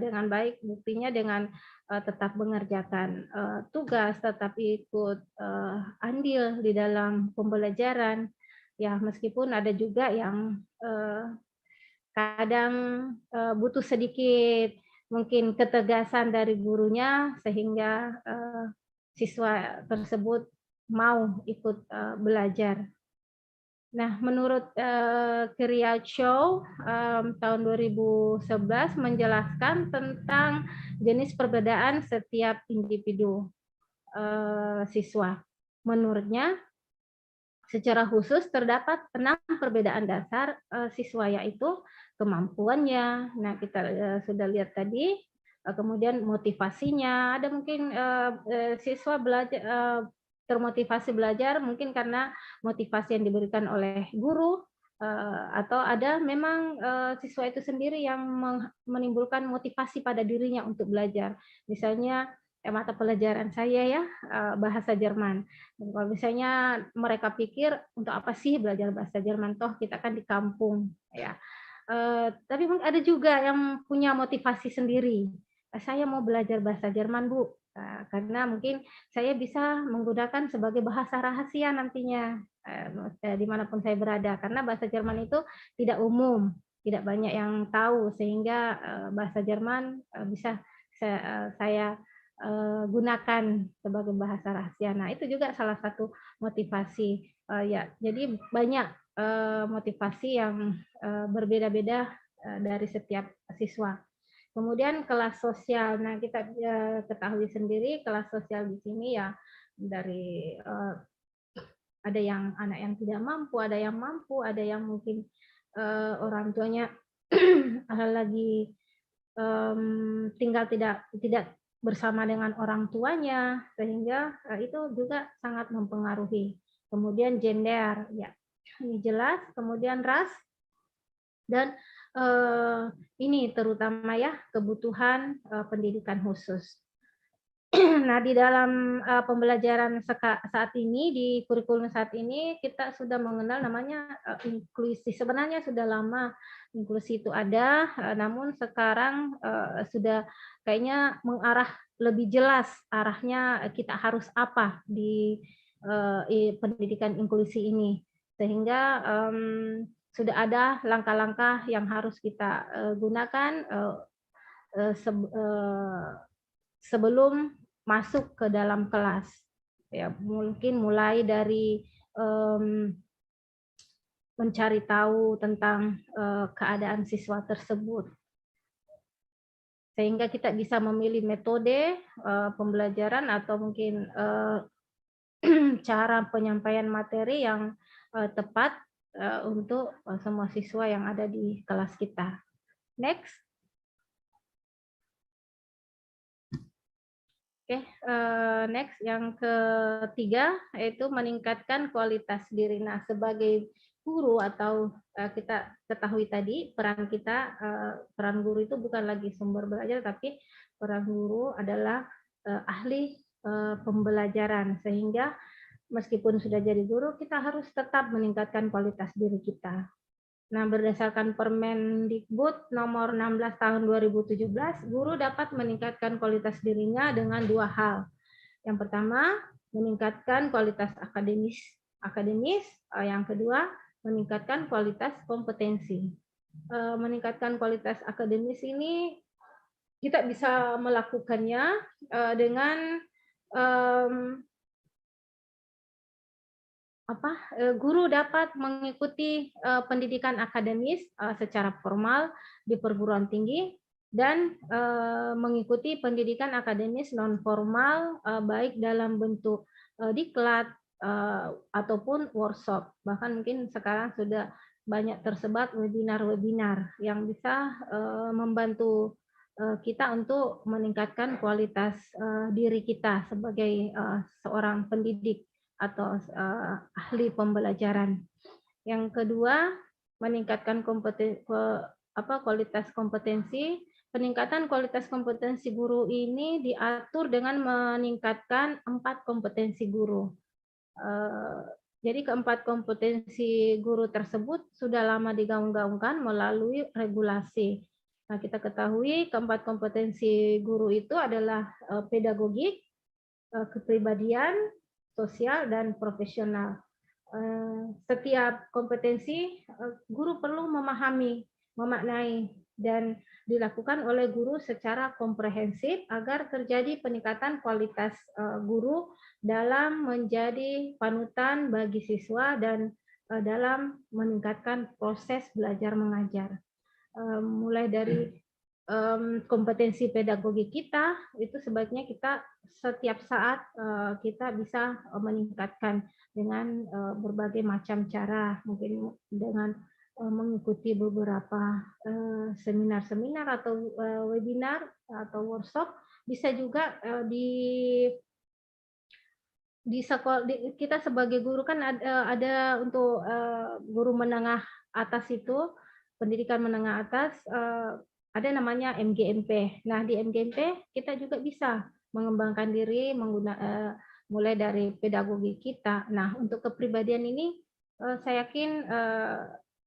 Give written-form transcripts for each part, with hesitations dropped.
dengan baik, buktinya dengan tetap mengerjakan tugas, tetap ikut andil di dalam pembelajaran. Ya, meskipun ada juga yang kadang butuh sedikit mungkin ketegasan dari gurunya sehingga siswa tersebut mau ikut belajar. Nah, menurut Career Show tahun 2011 menjelaskan tentang jenis perbedaan setiap individu siswa. Menurutnya, secara khusus terdapat 6 perbedaan dasar siswa, yaitu kemampuannya. Nah, kita sudah lihat tadi, kemudian motivasinya. Ada mungkin siswa belajar termotivasi belajar mungkin karena motivasi yang diberikan oleh guru, atau ada memang siswa itu sendiri yang menimbulkan motivasi pada dirinya untuk belajar. Misalnya mata pelajaran saya ya, bahasa Jerman. Kalau misalnya mereka pikir, "Untuk apa sih belajar bahasa Jerman? Toh kita kan di kampung," ya. Tapi ada juga yang punya motivasi sendiri, "Saya mau belajar bahasa Jerman, Bu, karena mungkin saya bisa menggunakan sebagai bahasa rahasia nantinya, di mana pun saya berada." Karena bahasa Jerman itu tidak umum, tidak banyak yang tahu, sehingga bahasa Jerman bisa saya gunakan sebagai bahasa rahasia. Nah, itu juga salah satu motivasi, ya. Jadi banyak motivasi yang berbeda-beda dari setiap siswa. Kemudian kelas sosial. Nah, kita ketahui sendiri kelas sosial di sini ya dari ada yang anak yang tidak mampu, ada yang mungkin orang tuanya lagi tinggal tidak bersama dengan orang tuanya, sehingga itu juga sangat mempengaruhi. Kemudian gender, ya ini jelas, kemudian ras, dan ini terutama ya kebutuhan pendidikan khusus. Nah, di dalam pembelajaran saat ini, di kurikulum saat ini, kita sudah mengenal namanya inklusi. Sebenarnya sudah lama inklusi itu ada, namun sekarang sudah kayaknya mengarah lebih jelas arahnya kita harus apa di pendidikan inklusi ini. Sehingga sudah ada langkah-langkah yang harus kita gunakan sebelum masuk ke dalam kelas. Ya, mungkin mulai dari mencari tahu tentang keadaan siswa tersebut, sehingga kita bisa memilih metode pembelajaran atau mungkin cara penyampaian materi yang tepat untuk semua siswa yang ada di kelas kita. Next. Oke, next yang ketiga yaitu meningkatkan kualitas diri. Nah, sebagai guru atau kita ketahui tadi peran guru itu bukan lagi sumber belajar, tapi peran guru adalah ahli pembelajaran, sehingga meskipun sudah jadi guru kita harus tetap meningkatkan kualitas diri kita. Nah, berdasarkan Permendikbud nomor 16 tahun 2017, guru dapat meningkatkan kualitas dirinya dengan 2 hal. Yang pertama, meningkatkan kualitas akademis, yang kedua, meningkatkan kualitas kompetensi. Meningkatkan kualitas akademis ini kita bisa melakukannya dengan guru dapat mengikuti pendidikan akademis secara formal di perguruan tinggi dan mengikuti pendidikan akademis non formal baik dalam bentuk diklat ataupun workshop. Bahkan mungkin sekarang sudah banyak tersebar webinar-webinar yang bisa membantu kita untuk meningkatkan kualitas diri kita sebagai seorang pendidik atau ahli pembelajaran. Yang kedua, meningkatkan kualitas kompetensi. Peningkatan kualitas kompetensi guru ini diatur dengan meningkatkan 4 kompetensi guru. Jadi keempat kompetensi guru tersebut sudah lama digaung-gaungkan melalui regulasi. Nah, kita ketahui keempat kompetensi guru itu adalah pedagogik, kepribadian, sosial, dan profesional. Setiap kompetensi guru perlu memahami, memaknai, dan dilakukan oleh guru secara komprehensif agar terjadi peningkatan kualitas guru dalam menjadi panutan bagi siswa dan dalam meningkatkan proses belajar mengajar. Mulai dari kompetensi pedagogi kita itu sebaiknya kita setiap saat kita bisa meningkatkan dengan berbagai macam cara, mungkin dengan mengikuti beberapa seminar-seminar atau webinar atau workshop, bisa juga di sekolah kita sebagai guru kan ada untuk guru menengah atas itu, pendidikan menengah atas, ada namanya MGMP. Nah, di MGMP kita juga bisa mengembangkan diri mulai dari pedagogi kita. Nah, untuk kepribadian ini saya yakin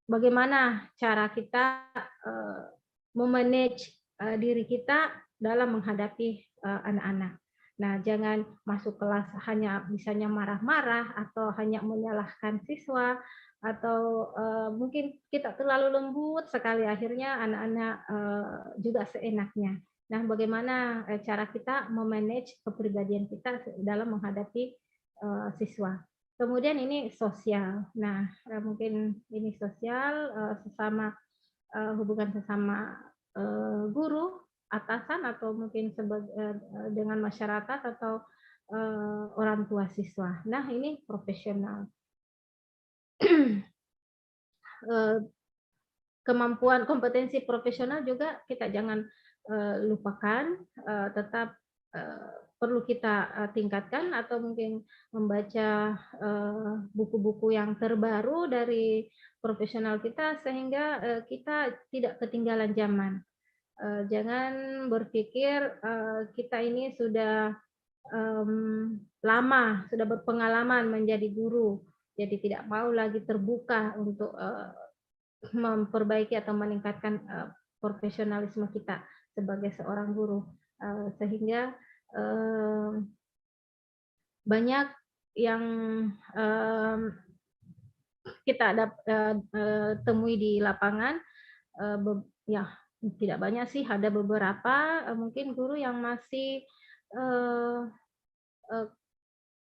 bagaimana cara kita memanage diri kita dalam menghadapi anak-anak. Nah, jangan masuk kelas hanya misalnya marah-marah atau hanya menyalahkan siswa atau mungkin kita terlalu lembut sekali akhirnya anak-anak juga seenaknya. Nah, bagaimana cara kita memanage kepribadian kita dalam menghadapi siswa. Kemudian ini sosial. Nah, mungkin ini sosial sesama hubungan sesama guru, atasan atau mungkin dengan masyarakat atau orang tua siswa. Nah, ini profesional. Kemampuan kompetensi profesional juga kita jangan lupakan, tetap perlu kita tingkatkan atau mungkin membaca buku-buku yang terbaru dari profesional kita sehingga kita tidak ketinggalan zaman. Jangan berpikir kita ini sudah lama, sudah berpengalaman menjadi guru, jadi tidak mau lagi terbuka untuk memperbaiki atau meningkatkan profesionalisme kita sebagai seorang guru, sehingga banyak yang kita temui di lapangan, ya tidak banyak sih, ada beberapa mungkin guru yang masih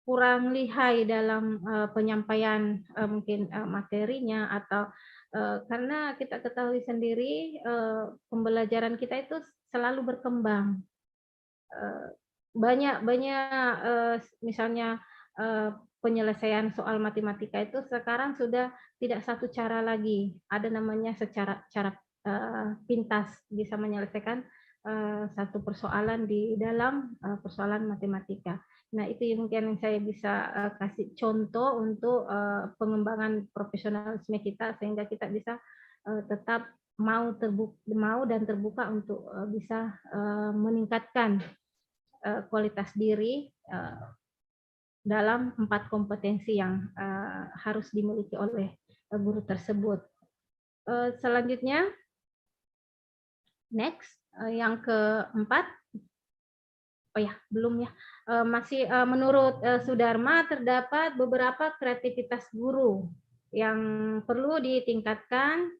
kurang lihai dalam penyampaian mungkin materinya atau karena kita ketahui sendiri pembelajaran kita itu selalu berkembang. Banyak misalnya penyelesaian soal matematika itu sekarang sudah tidak satu cara lagi, ada namanya cara pintas bisa menyelesaikan satu persoalan di dalam persoalan matematika. Nah, itu yang mungkin saya bisa kasih contoh untuk pengembangan profesionalisme kita sehingga kita bisa tetap mau dan terbuka untuk bisa meningkatkan kualitas diri dalam 4 kompetensi yang harus dimiliki oleh guru tersebut. Selanjutnya, next, yang keempat, oh ya, belum ya. Masih menurut Sudarma terdapat beberapa kreativitas guru yang perlu ditingkatkan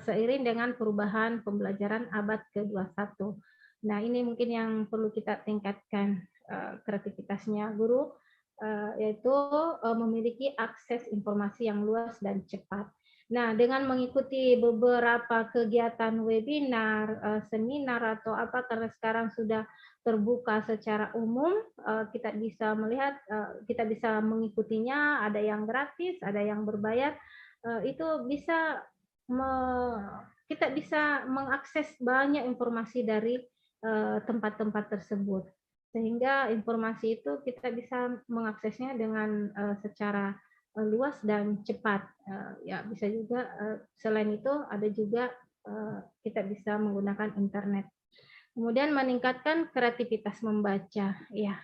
seiring dengan perubahan pembelajaran abad ke-21. Nah, ini mungkin yang perlu kita tingkatkan kreativitasnya guru, yaitu memiliki akses informasi yang luas dan cepat. Nah, dengan mengikuti beberapa kegiatan webinar, seminar atau apa, karena sekarang sudah terbuka secara umum, kita bisa melihat, kita bisa mengikutinya, ada yang gratis, ada yang berbayar, itu bisa kita bisa mengakses banyak informasi dari tempat-tempat tersebut. Sehingga informasi itu kita bisa mengaksesnya dengan secara luas dan cepat. Ya, bisa juga selain itu ada juga kita bisa menggunakan internet. Kemudian meningkatkan kreativitas membaca. Ya,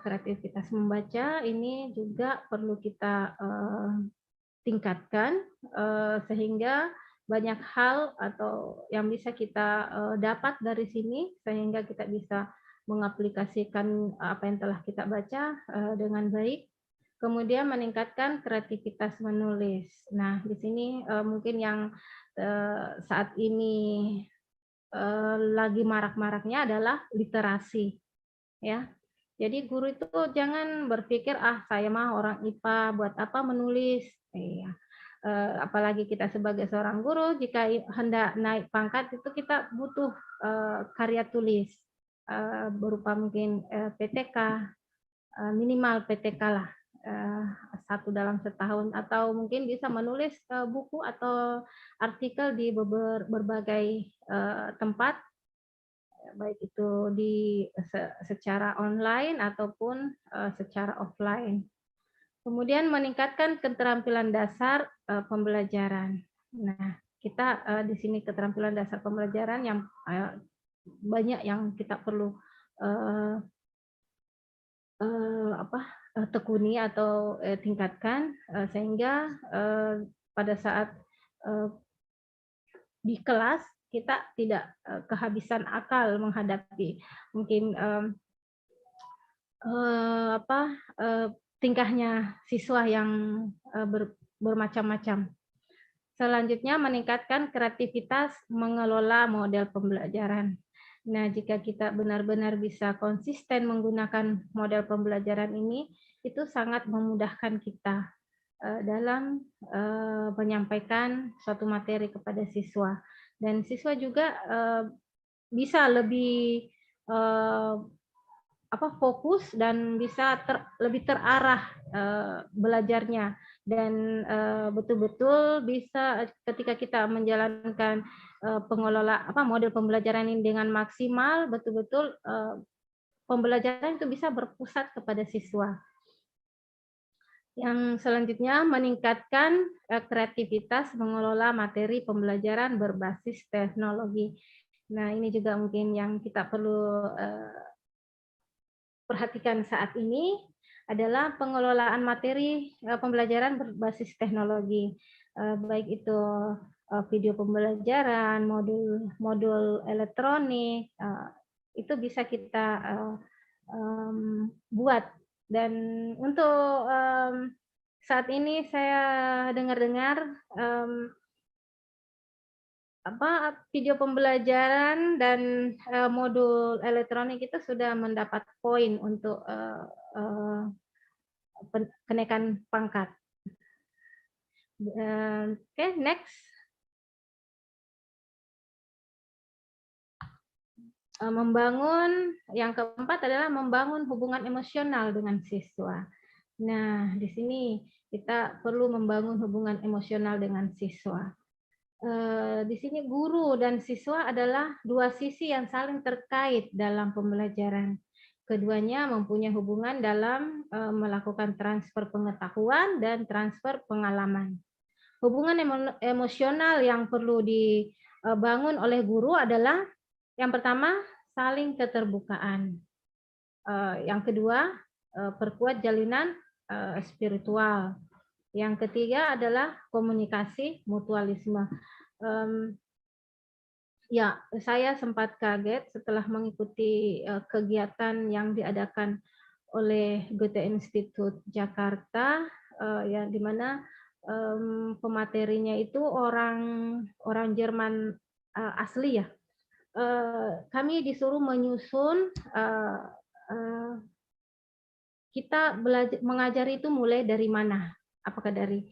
kreativitas membaca ini juga perlu kita tingkatkan sehingga banyak hal atau yang bisa kita dapat dari sini sehingga kita bisa mengaplikasikan apa yang telah kita baca dengan baik. Kemudian meningkatkan kreativitas menulis. Nah, di sini mungkin yang saat ini lagi marak-maraknya adalah literasi, ya. Jadi guru itu jangan berpikir, "Ah, saya mah orang IPA, buat apa menulis?" Iya. Apalagi kita sebagai seorang guru, jika hendak naik pangkat itu kita butuh karya tulis, berupa mungkin PTK, minimal PTK lah, eee, 1 dalam setahun, atau mungkin bisa menulis buku atau artikel di berbagai tempat, baik itu secara online ataupun secara offline. Kemudian meningkatkan keterampilan dasar pembelajaran. Nah, kita di sini keterampilan dasar pembelajaran yang banyak yang kita perlu eee apa, tekuni atau tingkatkan sehingga pada saat eee, di kelas kita tidak kehabisan akal menghadapi mungkin apa, tingkahnya siswa yang bermacam-macam. Selanjutnya meningkatkan kreativitas mengelola model pembelajaran. Nah, jika kita benar-benar bisa konsisten menggunakan model pembelajaran ini, itu sangat memudahkan kita dalam menyampaikan suatu materi kepada siswa. Dan siswa juga bisa lebih eee, fokus dan bisa lebih terarah belajarnya, dan betul-betul bisa ketika kita menjalankan model pembelajaran ini dengan maksimal, betul-betul pembelajaran itu bisa berpusat kepada siswa. Yang selanjutnya meningkatkan kreativitas mengelola materi pembelajaran berbasis teknologi. Nah, ini juga mungkin yang kita perlu perhatikan saat ini adalah pengelolaan materi pembelajaran berbasis teknologi, baik itu video pembelajaran, modul elektronik, itu bisa kita buat. Dan untuk saat ini saya dengar-dengar video pembelajaran dan modul elektronik itu sudah mendapat poin untuk kenaikan pangkat. Oke, next. Yang keempat adalah membangun hubungan emosional dengan siswa. Nah, di sini kita perlu membangun hubungan emosional dengan siswa. Di sini guru dan siswa adalah dua sisi yang saling terkait dalam pembelajaran. Keduanya mempunyai hubungan dalam melakukan transfer pengetahuan dan transfer pengalaman. Hubungan emosional yang perlu dibangun oleh guru adalah yang pertama, saling keterbukaan. Yang kedua, perkuat jalinan spiritual. Yang ketiga adalah komunikasi mutualisme. Ya, saya sempat kaget setelah mengikuti kegiatan yang diadakan oleh Goethe Institut Jakarta, ya di mana pematerinya itu orang Jerman asli ya. Kami disuruh menyusun kita mengajar itu mulai dari mana? Apakah dari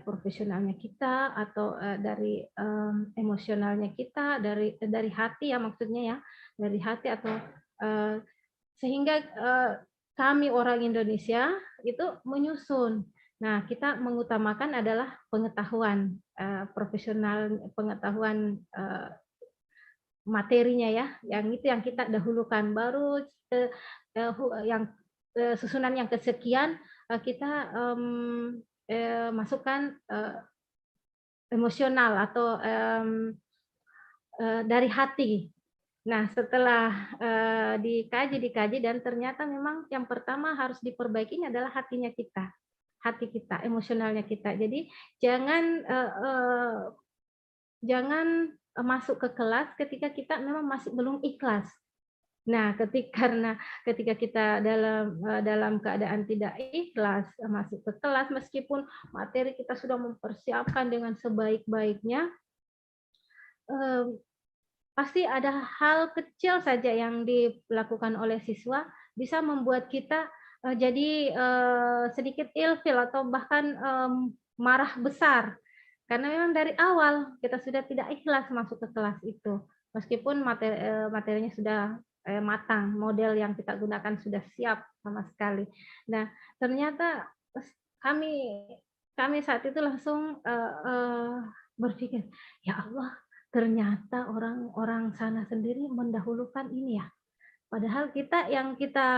profesionalnya kita atau dari emosionalnya kita, dari hati ya maksudnya ya, dari hati atau sehingga kami orang Indonesia itu menyusun. Nah, kita mengutamakan adalah pengetahuan profesional, pengetahuan materinya ya, yang itu yang kita dahulukan, baru yang susunan yang kesekian kita masukkan emosional atau dari hati. Nah, setelah dikaji dan ternyata memang yang pertama harus diperbaiki adalah hatinya kita. hati kita, emosionalnya kita. Jadi jangan jangan masuk ke kelas ketika kita memang masih belum ikhlas. Nah, karena ketika kita dalam keadaan tidak ikhlas masuk ke kelas, meskipun materi kita sudah mempersiapkan dengan sebaik-baiknya, eee, pasti ada hal kecil saja yang dilakukan oleh siswa bisa membuat kita, jadi, sedikit ilfil atau bahkan, marah besar. Karena memang dari awal kita sudah tidak ikhlas masuk ke kelas itu. Meskipun materinya sudah, matang, model yang kita gunakan sudah siap sama sekali. Nah, ternyata kami kami saat itu langsung, berpikir, "Ya Allah, ternyata orang-orang sana sendiri mendahulukan ini ya." Padahal yang kita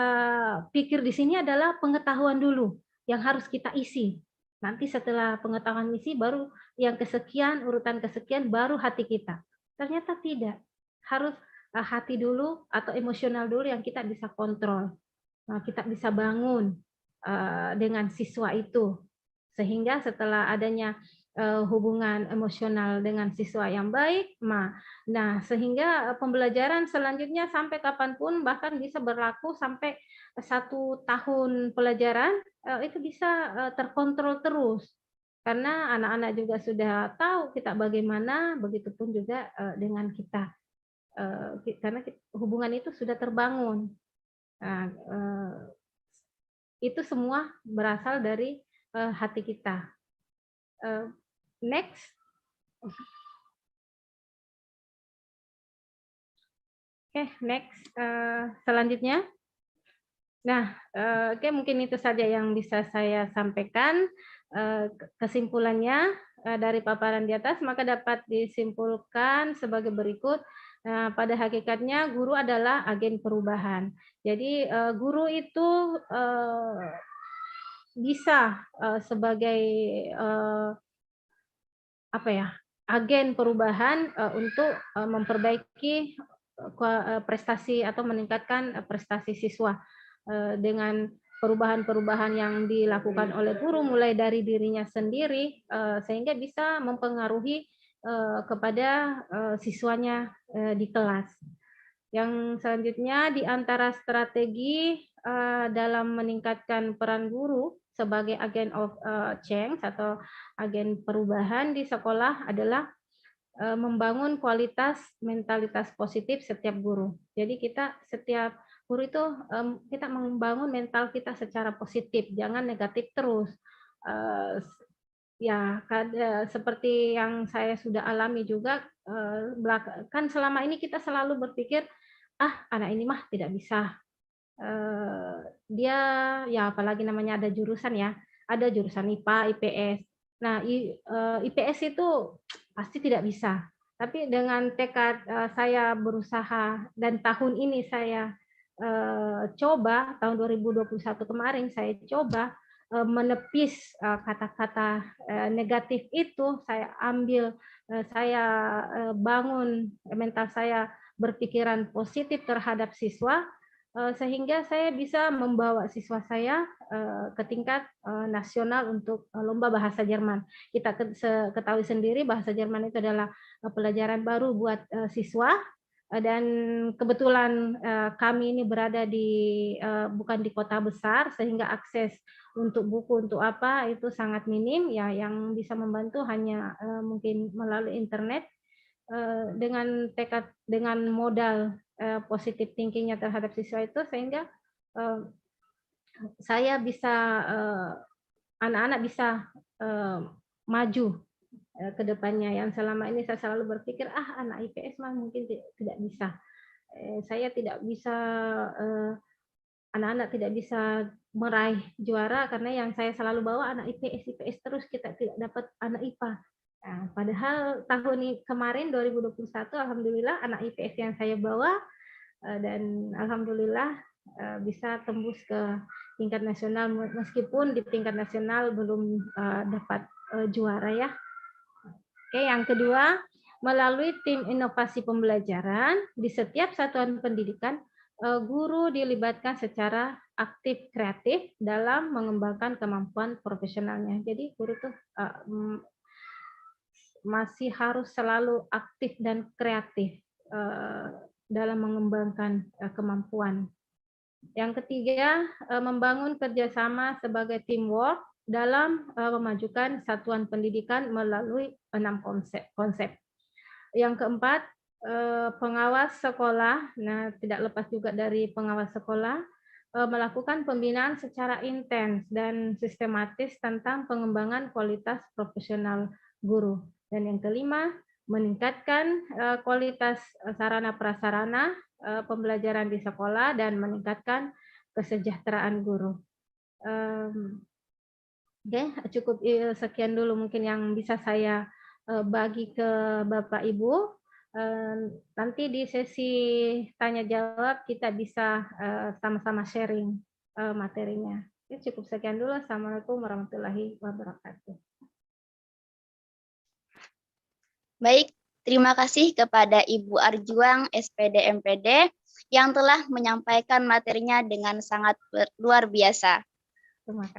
pikir di sini adalah pengetahuan dulu yang harus kita isi. Nanti setelah pengetahuan isi baru yang kesekian, urutan kesekian baru hati kita. Ternyata tidak. Harus hati dulu atau emosional dulu yang kita bisa kontrol. Nah, kita bisa bangun dengan siswa itu. Sehingga setelah adanya hubungan emosional dengan siswa yang baik, nah sehingga pembelajaran selanjutnya sampai kapanpun bahkan bisa berlaku sampai 1 tahun pelajaran, itu bisa terkontrol terus. Karena anak-anak juga sudah tahu kita bagaimana, begitupun juga dengan kita. Karena hubungan itu sudah terbangun. Nah, itu semua berasal dari hati kita. Next. Oke, next. Selanjutnya. Nah, oke, mungkin itu saja yang bisa saya sampaikan. Kesimpulannya dari paparan di atas, maka dapat disimpulkan sebagai berikut. Nah, pada hakikatnya guru adalah agen perubahan. Jadi guru itu bisa sebagai apa ya, agen perubahan untuk memperbaiki prestasi atau meningkatkan prestasi siswa dengan perubahan-perubahan yang dilakukan oleh guru mulai dari dirinya sendiri sehingga bisa mempengaruhi kepada siswanya di kelas. Yang selanjutnya di antara strategi dalam meningkatkan peran guru sebagai agen of change atau agen perubahan di sekolah adalah membangun kualitas mentalitas positif setiap guru. Jadi setiap guru itu kita membangun mental kita secara positif, jangan negatif terus. Ya, seperti yang saya sudah alami juga, kan selama ini kita selalu berpikir, "Ah, anak ini mah tidak bisa." Dia ya apalagi namanya ada jurusan ya, ada jurusan IPA, IPS. Nah, IPS itu pasti tidak bisa. Tapi dengan tekad saya berusaha dan tahun ini saya coba, tahun 2021 kemarin saya coba menepis kata-kata negatif itu, saya ambil, saya bangun mental saya berpikiran positif terhadap siswa, sehingga saya bisa membawa siswa saya ke tingkat nasional untuk lomba bahasa Jerman. Kita ketahui sendiri bahasa Jerman itu adalah pelajaran baru buat siswa dan kebetulan kami ini berada bukan di kota besar sehingga akses untuk buku untuk apa itu sangat minim ya, yang bisa membantu hanya mungkin melalui internet. Dengan modal positive thinking-nya terhadap siswa itu sehingga saya bisa anak-anak bisa maju ke depannya. Yang selama ini saya selalu berpikir, anak IPS mah mungkin tidak bisa. Saya tidak bisa, anak-anak tidak bisa meraih juara karena yang saya selalu bawa anak IPS terus, kita tidak dapat anak IPA. Nah, padahal tahun kemarin 2021 alhamdulillah anak IPS yang saya bawa dan alhamdulillah bisa tembus ke tingkat nasional meskipun di tingkat nasional belum dapat juara ya. Oke, yang kedua, melalui tim inovasi pembelajaran di setiap satuan pendidikan guru dilibatkan secara aktif kreatif dalam mengembangkan kemampuan profesionalnya. Jadi guru tuh masih harus selalu aktif dan kreatif dalam mengembangkan kemampuan. Yang ketiga, membangun kerjasama sebagai teamwork dalam memajukan satuan pendidikan melalui 6 konsep. Yang keempat, pengawas sekolah, nah tidak lepas juga dari pengawas sekolah, melakukan pembinaan secara intens dan sistematis tentang pengembangan kualitas profesional guru. Dan yang kelima, meningkatkan kualitas sarana prasarana pembelajaran di sekolah dan meningkatkan kesejahteraan guru. Oke, cukup sekian dulu mungkin yang bisa saya bagi ke Bapak Ibu. Nanti di sesi tanya jawab kita bisa sama-sama sharing materinya. Cukup sekian dulu. Assalamualaikum warahmatullahi wabarakatuh. Baik, terima kasih kepada Ibu Arjuang, SPD MPD, yang telah menyampaikan materinya dengan sangat luar biasa.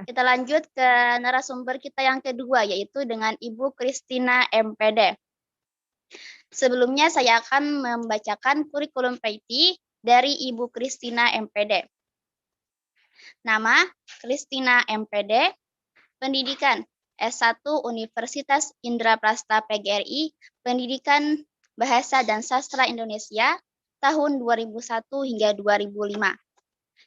Kita lanjut ke narasumber kita yang kedua, yaitu dengan Ibu Christina MPD. Sebelumnya saya akan membacakan kurikulum PT dari Ibu Christina MPD. Nama, Christina MPD, pendidikan, S1 Universitas Indraprasta PGRI, Pendidikan Bahasa dan Sastra Indonesia, tahun 2001 hingga 2005.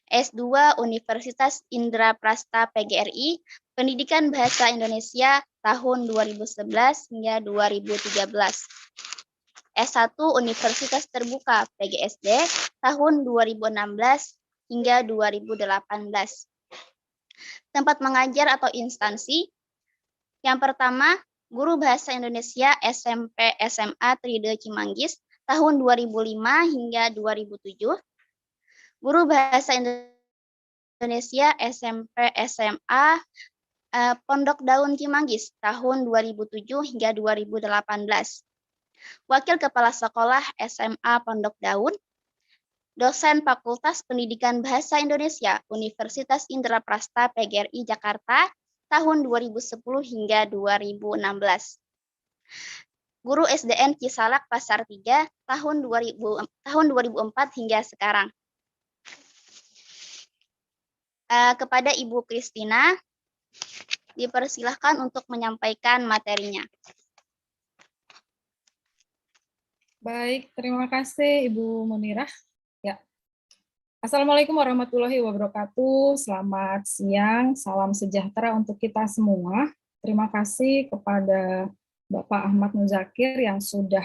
S2 Universitas Indraprasta PGRI, Pendidikan Bahasa Indonesia, tahun 2011 hingga 2013. S1 Universitas Terbuka PGSD, tahun 2016 hingga 2018. Tempat mengajar atau instansi. Yang pertama, Guru Bahasa Indonesia SMP SMA Tride Cimanggis tahun 2005 hingga 2007. Guru Bahasa Indonesia SMP SMA Pondok Daun Cimanggis tahun 2007 hingga 2018. Wakil Kepala Sekolah SMA Pondok Daun. Dosen Fakultas Pendidikan Bahasa Indonesia Universitas Indraprasta PGRI Jakarta tahun 2010 hingga 2016. Guru SDN Cisalak Pasar 3 tahun 2004 hingga sekarang. Kepada Ibu Christina, dipersilahkan untuk menyampaikan materinya. Baik, terima kasih Ibu Munirah. Ya. Assalamualaikum warahmatullahi wabarakatuh. Selamat siang, salam sejahtera untuk kita semua. Terima kasih kepada Bapak Ahmad Muzakir yang sudah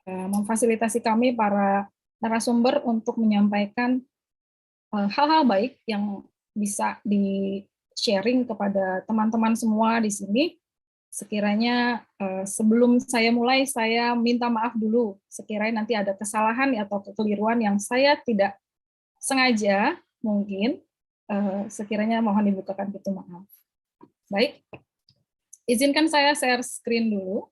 memfasilitasi kami para narasumber untuk menyampaikan hal-hal baik yang bisa di-sharing kepada teman-teman semua di sini. Sekiranya sebelum saya mulai, saya minta maaf dulu. Sekiranya nanti ada kesalahan atau kekeliruan yang saya tidak sengaja, mungkin, sekiranya mohon dibukakan pintu maaf. Baik, izinkan saya share screen dulu.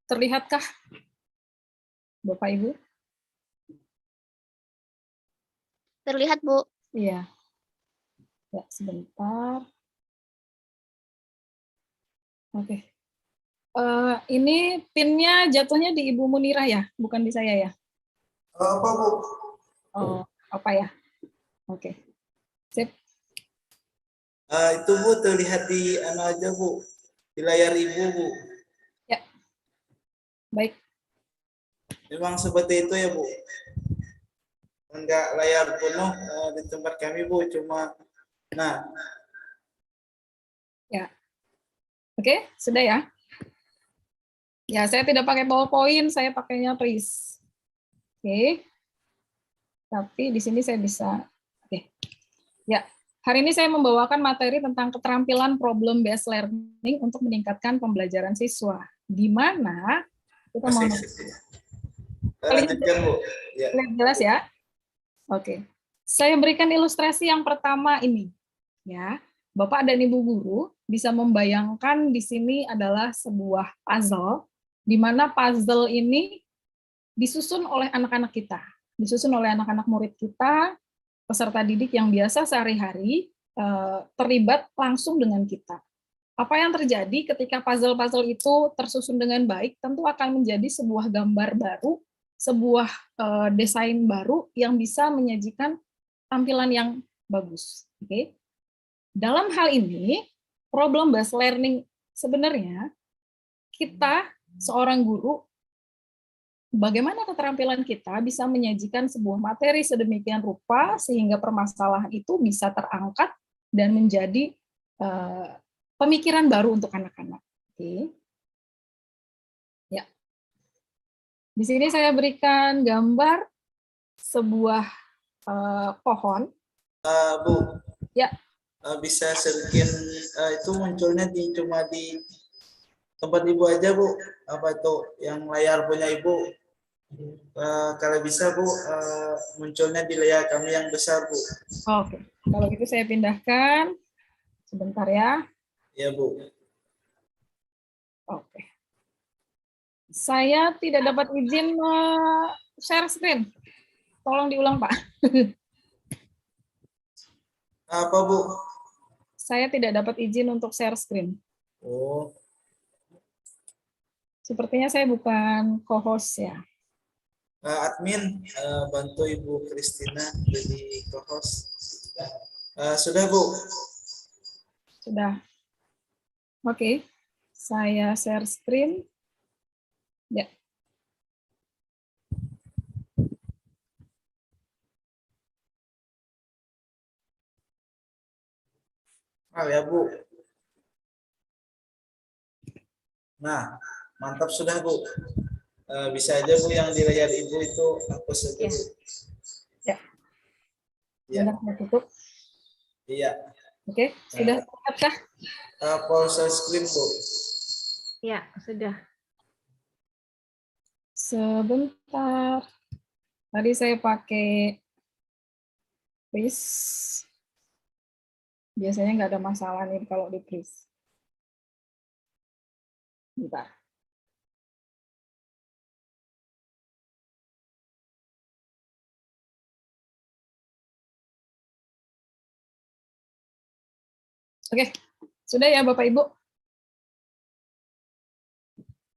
Terlihatkah, Bapak Ibu? Terlihat, Bu. Iya. Ya, sebentar. Oke. Ini pinnya jatuhnya di Ibu Munirah ya, bukan di saya ya? Apa, Bu? Oh, apa ya? Oke. Sip. Itu, Bu, terlihat di aja, Bu. Di layar Ibu, Bu. Ya. Baik. Memang seperti itu ya, Bu. Enggak layar penuh di tempat kami, Bu, cuma nah. Ya. Oke, sudah ya. Ya, saya tidak pakai PowerPoint, saya pakainya Tris. Oke. Tapi di sini saya bisa. Oke. Ya, hari ini saya membawakan materi tentang keterampilan problem based learning untuk meningkatkan pembelajaran siswa. Di mana kita mau Lanjutkan, Bu. Ya. jelas ya? Oke. Saya berikan ilustrasi yang pertama ini, ya. Bapak dan Ibu guru bisa membayangkan di sini adalah sebuah puzzle, di mana puzzle ini disusun oleh anak-anak kita, disusun oleh anak-anak murid kita, peserta didik yang biasa sehari-hari terlibat langsung dengan kita. Apa yang terjadi ketika puzzle-puzzle itu tersusun dengan baik, tentu akan menjadi sebuah gambar baru, sebuah desain baru yang bisa menyajikan tampilan yang bagus. Oke. Dalam hal ini, problem based learning sebenarnya kita seorang guru, bagaimana keterampilan kita bisa menyajikan sebuah materi sedemikian rupa sehingga permasalahan itu bisa terangkat dan menjadi pemikiran baru untuk anak-anak. Oke. Ya. Di sini saya berikan gambar sebuah pohon. Bu. Ya. Bisa sedikit itu munculnya cuma di tempat Ibu aja, Bu. Apa tuh yang layar punya Ibu? Kalau bisa, Bu, munculnya di layar kami yang besar, Bu. Oke. Kalau gitu saya pindahkan. Sebentar ya. Ya, Bu. Oke. Saya tidak dapat izin share screen. Tolong diulang, Pak. Apa, Bu? Saya tidak dapat izin untuk share screen. Oh. Sepertinya saya bukan co-host ya. Admin, bantu Ibu Kristina jadi co-host. Sudah, Bu? Sudah. Oke. Saya share screen. Ya. Ya, Bu. Nah, mantap sudah, Bu. Bisa aja, Bu, yang di layar Ibu itu hapus saja, Bu. Ya. Ya. Benar, tutup. Iya. Oke, sudah siapkah? Pause screen, Bu. Ya, sudah. Sebentar. Tadi saya pakai freeze. Biasanya nggak ada masalah nih kalau di freeze. Bentar. Oke, sudah ya Bapak Ibu?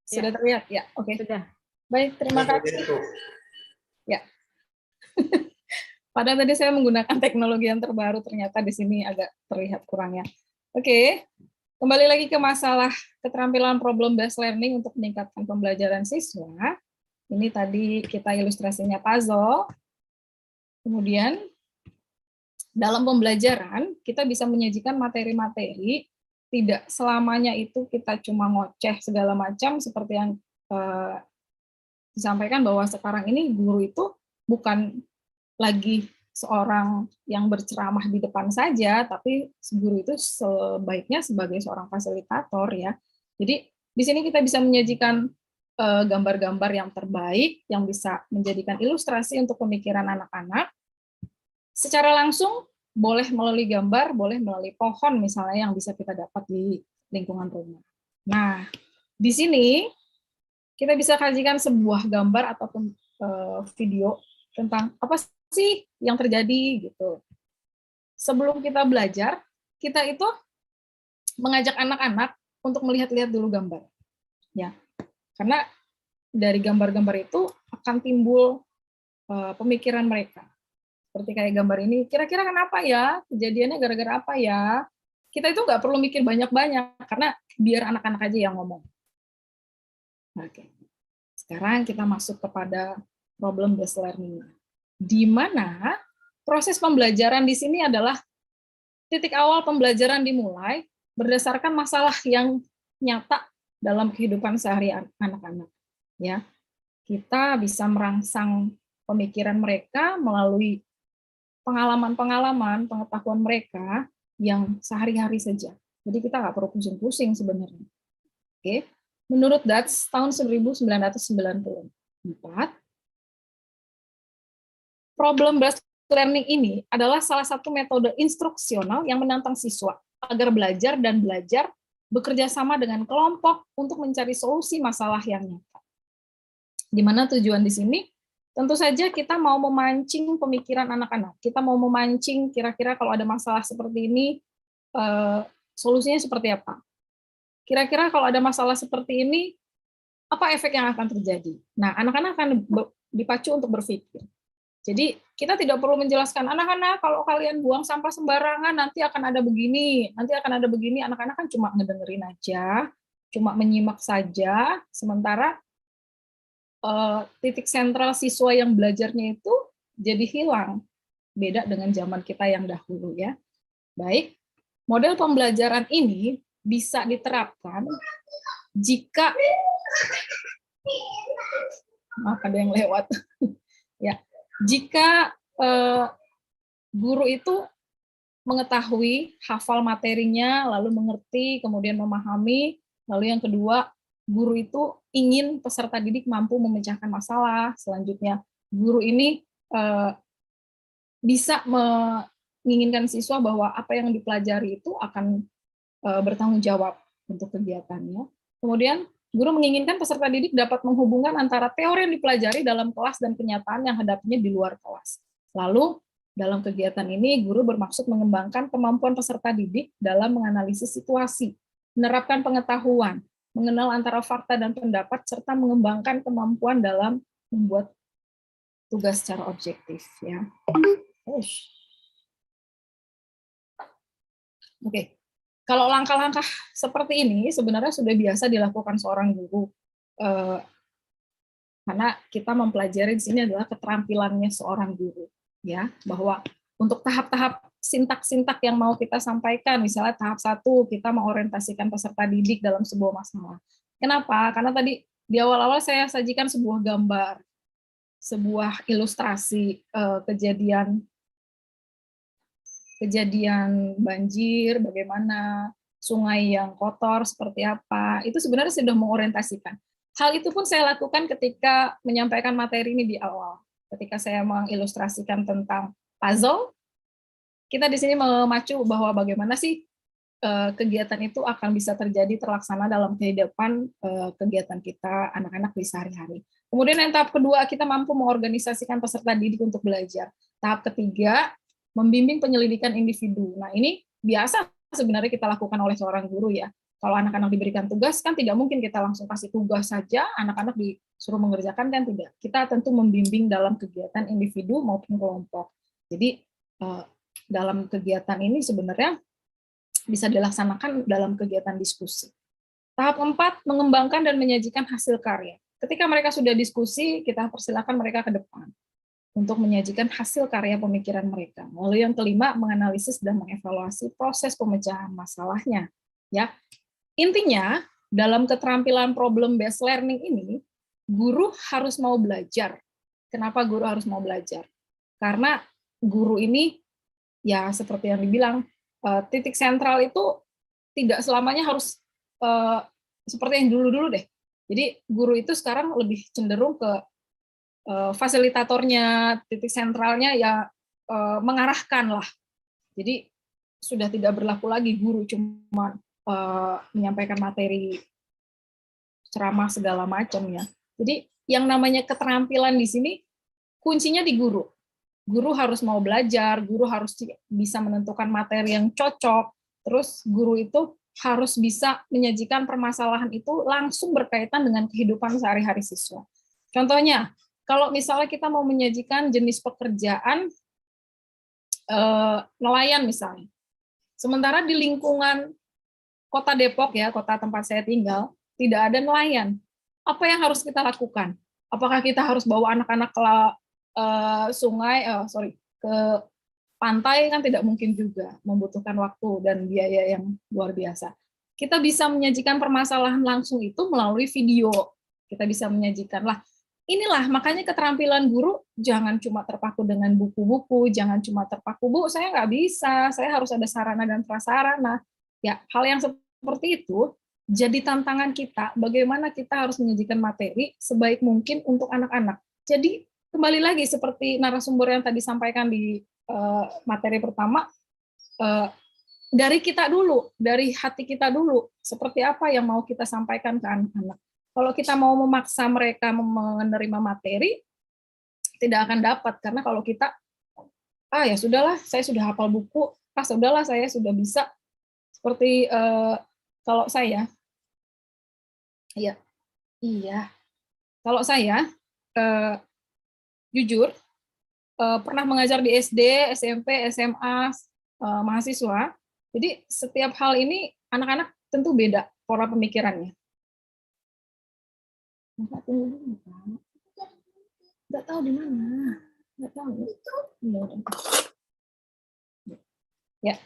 Sudah terlihat? Ya, oke. Sudah. Baik, terima kasih. Ya. Padahal tadi saya menggunakan teknologi yang terbaru, ternyata di sini agak terlihat kurangnya. Oke, kembali lagi ke masalah keterampilan problem based learning untuk meningkatkan pembelajaran siswa. Ini tadi kita ilustrasinya puzzle. Kemudian dalam pembelajaran kita bisa menyajikan materi-materi, tidak selamanya itu kita cuma ngoceh segala macam seperti yang disampaikan bahwa sekarang ini guru itu bukan lagi seorang yang berceramah di depan saja, tapi guru itu sebaiknya sebagai seorang fasilitator ya. Jadi di sini kita bisa menyajikan gambar-gambar yang terbaik yang bisa menjadikan ilustrasi untuk pemikiran anak-anak. Secara langsung boleh melalui gambar, boleh melalui pohon misalnya yang bisa kita dapat di lingkungan rumah. Nah, di sini kita bisa kajikan sebuah gambar ataupun video tentang apa sih yang terjadi gitu. Sebelum kita belajar, kita itu mengajak anak-anak untuk melihat-lihat dulu gambar. Ya. Karena dari gambar-gambar itu akan timbul pemikiran mereka. Seperti kayak gambar ini, kira-kira kenapa ya? Kejadiannya gara-gara apa ya? Kita itu nggak perlu mikir banyak-banyak, karena biar anak-anak aja yang ngomong. Oke. Sekarang kita masuk kepada problem based learning. Di mana proses pembelajaran di sini adalah titik awal pembelajaran dimulai berdasarkan masalah yang nyata dalam kehidupan sehari anak-anak. Ya, kita bisa merangsang pemikiran mereka melalui pengalaman-pengalaman, pengetahuan mereka yang sehari-hari saja. Jadi kita nggak perlu pusing-pusing sebenarnya. Oke, menurut DATS tahun 1994, problem based learning ini adalah salah satu metode instruksional yang menantang siswa agar belajar dan belajar bekerja sama dengan kelompok untuk mencari solusi masalah yang nyata. Di mana tujuan di sini? Tentu saja kita mau memancing pemikiran anak-anak. Kita mau memancing kira-kira kalau ada masalah seperti ini, solusinya seperti apa? Kira-kira kalau ada masalah seperti ini, apa efek yang akan terjadi? Nah, anak-anak akan dipacu untuk berpikir. Jadi, kita tidak perlu menjelaskan, anak-anak kalau kalian buang sampah sembarangan, nanti akan ada begini, nanti akan ada begini. Anak-anak kan cuma ngedengerin aja, cuma menyimak saja, sementara titik sentral siswa yang belajarnya itu jadi hilang. Beda dengan zaman kita yang dahulu ya. Baik, model pembelajaran ini bisa diterapkan jika maaf ada yang lewat ya, jika guru itu mengetahui, hafal materinya, lalu mengerti, kemudian memahami, lalu yang kedua, guru itu ingin peserta didik mampu memecahkan masalah, selanjutnya guru ini bisa menginginkan siswa bahwa apa yang dipelajari itu akan bertanggung jawab untuk kegiatannya. Kemudian guru menginginkan peserta didik dapat menghubungkan antara teori yang dipelajari dalam kelas dan kenyataan yang hadapinya di luar kelas. Lalu dalam kegiatan ini guru bermaksud mengembangkan kemampuan peserta didik dalam menganalisis situasi, menerapkan pengetahuan, mengenal antara fakta dan pendapat, serta mengembangkan kemampuan dalam membuat tugas secara objektif. Ya. Oke, kalau langkah-langkah seperti ini sebenarnya sudah biasa dilakukan seorang guru, karena kita mempelajari di sini adalah keterampilannya seorang guru, ya, bahwa untuk tahap-tahap sintak-sintak yang mau kita sampaikan, misalnya tahap 1, kita mengorientasikan peserta didik dalam sebuah masalah. Kenapa? Karena tadi di awal-awal saya sajikan sebuah gambar, sebuah ilustrasi kejadian banjir, bagaimana sungai yang kotor, seperti apa, itu sebenarnya sudah mengorientasikan. Hal itu pun saya lakukan ketika menyampaikan materi ini di awal. Ketika saya mengilustrasikan tentang puzzle, kita di sini memacu bahwa bagaimana sih kegiatan itu akan bisa terjadi terlaksana dalam kehidupan kegiatan kita anak-anak di sehari-hari. Kemudian yang tahap kedua, kita mampu mengorganisasikan peserta didik untuk belajar. Tahap ketiga, membimbing penyelidikan individu. Nah, ini biasa sebenarnya kita lakukan oleh seorang guru ya. Kalau anak-anak diberikan tugas, kan tidak mungkin kita langsung kasih tugas saja, anak-anak disuruh mengerjakan, kan tidak. Kita tentu membimbing dalam kegiatan individu maupun kelompok. Jadi, dalam kegiatan ini sebenarnya bisa dilaksanakan dalam kegiatan diskusi. Tahap 4, mengembangkan dan menyajikan hasil karya. Ketika mereka sudah diskusi, kita persilakan mereka ke depan untuk menyajikan hasil karya pemikiran mereka. Lalu yang kelima, menganalisis dan mengevaluasi proses pemecahan masalahnya. Ya, intinya dalam keterampilan problem-based learning ini, guru harus mau belajar. Kenapa guru harus mau belajar? Karena guru ini, ya seperti yang dibilang, titik sentral itu tidak selamanya harus seperti yang dulu-dulu deh. Jadi guru itu sekarang lebih cenderung ke fasilitatornya, titik sentralnya ya mengarahkan lah. Jadi sudah tidak berlaku lagi guru cuma menyampaikan materi ceramah segala macam ya. Jadi yang namanya keterampilan di sini kuncinya di guru. Guru harus mau belajar, guru harus bisa menentukan materi yang cocok, terus guru itu harus bisa menyajikan permasalahan itu langsung berkaitan dengan kehidupan sehari-hari siswa. Contohnya, kalau misalnya kita mau menyajikan jenis pekerjaan nelayan misalnya, sementara di lingkungan Kota Depok ya, kota tempat saya tinggal, tidak ada nelayan. Apa yang harus kita lakukan? Apakah kita harus bawa anak-anak ke ke pantai? Kan tidak mungkin juga, membutuhkan waktu dan biaya yang luar biasa. Kita bisa menyajikan permasalahan langsung itu melalui video. Kita bisa menyajikan lah. Inilah makanya keterampilan guru jangan cuma terpaku dengan buku-buku, jangan cuma terpaku, Bu, saya nggak bisa, saya harus ada sarana dan prasarana. Ya, hal yang seperti itu jadi tantangan kita, bagaimana kita harus menyajikan materi sebaik mungkin untuk anak-anak. Jadi kembali lagi seperti narasumber yang tadi sampaikan di materi pertama, dari kita dulu, dari hati kita dulu, seperti apa yang mau kita sampaikan ke anak-anak. Kalau kita mau memaksa mereka menerima materi, tidak akan dapat, karena kalau kita, ya sudahlah, saya sudah hafal buku, sudahlah, saya sudah bisa, seperti kalau saya, kalau saya, jujur, pernah mengajar di SD, SMP, SMA, mahasiswa. Jadi setiap hal ini anak-anak tentu beda pola pemikirannya. Nggak tahu di mana. Nggak tahu. Ya,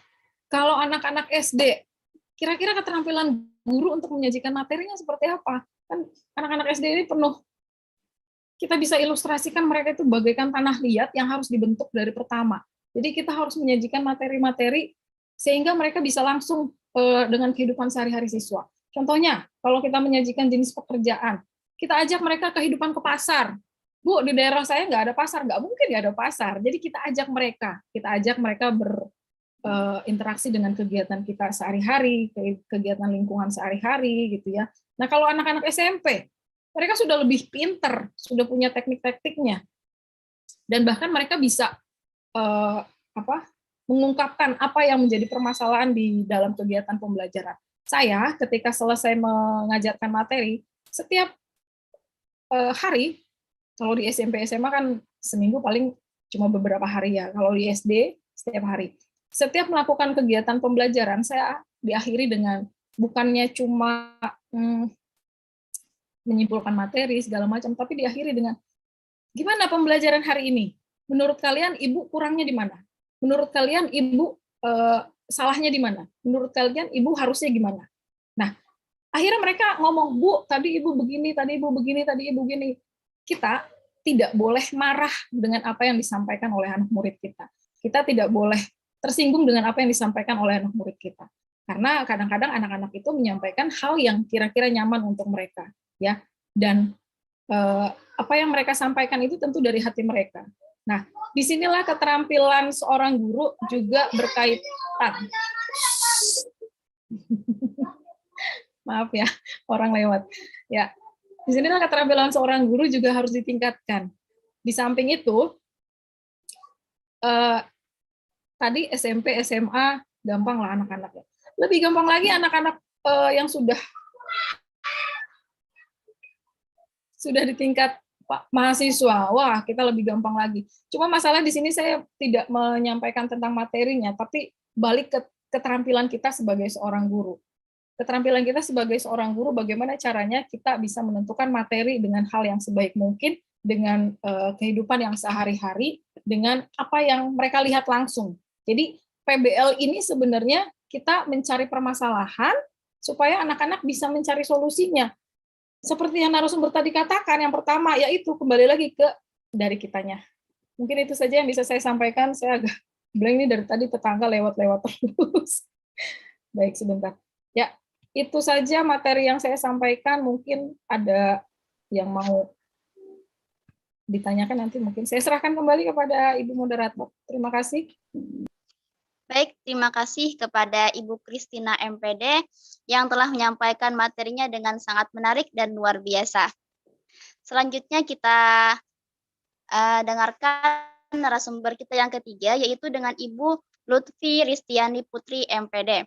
kalau anak-anak SD, kira-kira keterampilan guru untuk menyajikan materinya seperti apa? Kan anak-anak SD ini penuh. Kita bisa ilustrasikan mereka itu bagaikan tanah liat yang harus dibentuk dari pertama. Jadi kita harus menyajikan materi-materi sehingga mereka bisa langsung dengan kehidupan sehari-hari siswa. Contohnya, kalau kita menyajikan jenis pekerjaan, kita ajak mereka kehidupan ke pasar. Bu, di daerah saya nggak ada pasar, nggak mungkin nggak ada pasar. Jadi kita ajak mereka berinteraksi dengan kegiatan kita sehari-hari, kegiatan lingkungan sehari-hari, gitu ya. Nah, kalau anak-anak SMP, mereka sudah lebih pinter, sudah punya teknik-tekniknya, dan bahkan mereka bisa mengungkapkan apa yang menjadi permasalahan di dalam kegiatan pembelajaran. Saya ketika selesai mengajarkan materi, setiap hari, kalau di SMP SMA kan seminggu paling cuma beberapa hari ya, kalau di SD setiap hari. Setiap melakukan kegiatan pembelajaran, saya diakhiri dengan bukannya cuma menyimpulkan materi segala macam, tapi diakhiri dengan gimana pembelajaran hari ini? Menurut kalian ibu kurangnya di mana? Menurut kalian ibu salahnya di mana? Menurut kalian ibu harusnya gimana? Nah, akhirnya mereka ngomong, Bu, tadi ibu begini, tadi ibu begini, tadi ibu begini. Kita tidak boleh marah dengan apa yang disampaikan oleh anak murid kita. Kita tidak boleh tersinggung dengan apa yang disampaikan oleh anak murid kita. Karena kadang-kadang anak-anak itu menyampaikan hal yang kira-kira nyaman untuk mereka, ya. Dan apa yang mereka sampaikan itu tentu dari hati mereka. Nah, disinilah keterampilan seorang guru juga berkaitan. Maaf ya, orang lewat. Ya, disinilah keterampilan seorang guru juga harus ditingkatkan. Di samping itu, tadi SMP, SMA, gampang lah anak-anaknya. Lebih gampang lagi anak-anak yang sudah di tingkat mahasiswa. Wah, kita lebih gampang lagi. Cuma masalah di sini saya tidak menyampaikan tentang materinya, tapi balik ke keterampilan kita sebagai seorang guru. Keterampilan kita sebagai seorang guru, bagaimana caranya kita bisa menentukan materi dengan hal yang sebaik mungkin, dengan kehidupan yang sehari-hari, dengan apa yang mereka lihat langsung. Jadi PBL ini sebenarnya kita mencari permasalahan supaya anak-anak bisa mencari solusinya. Seperti yang narasumber tadi katakan, yang pertama yaitu kembali lagi ke dari kitanya. Mungkin itu saja yang bisa saya sampaikan. Saya agak blank ini dari tadi, tetangga lewat-lewat terus. Baik, sebentar. Ya, itu saja materi yang saya sampaikan. Mungkin ada yang mau ditanyakan nanti, mungkin saya serahkan kembali kepada Ibu Moderator. Terima kasih. Baik, terima kasih kepada Ibu Christina MPD yang telah menyampaikan materinya dengan sangat menarik dan luar biasa. Selanjutnya kita dengarkan narasumber kita yang ketiga, yaitu dengan Ibu Lutfi Ristiani Putri MPD.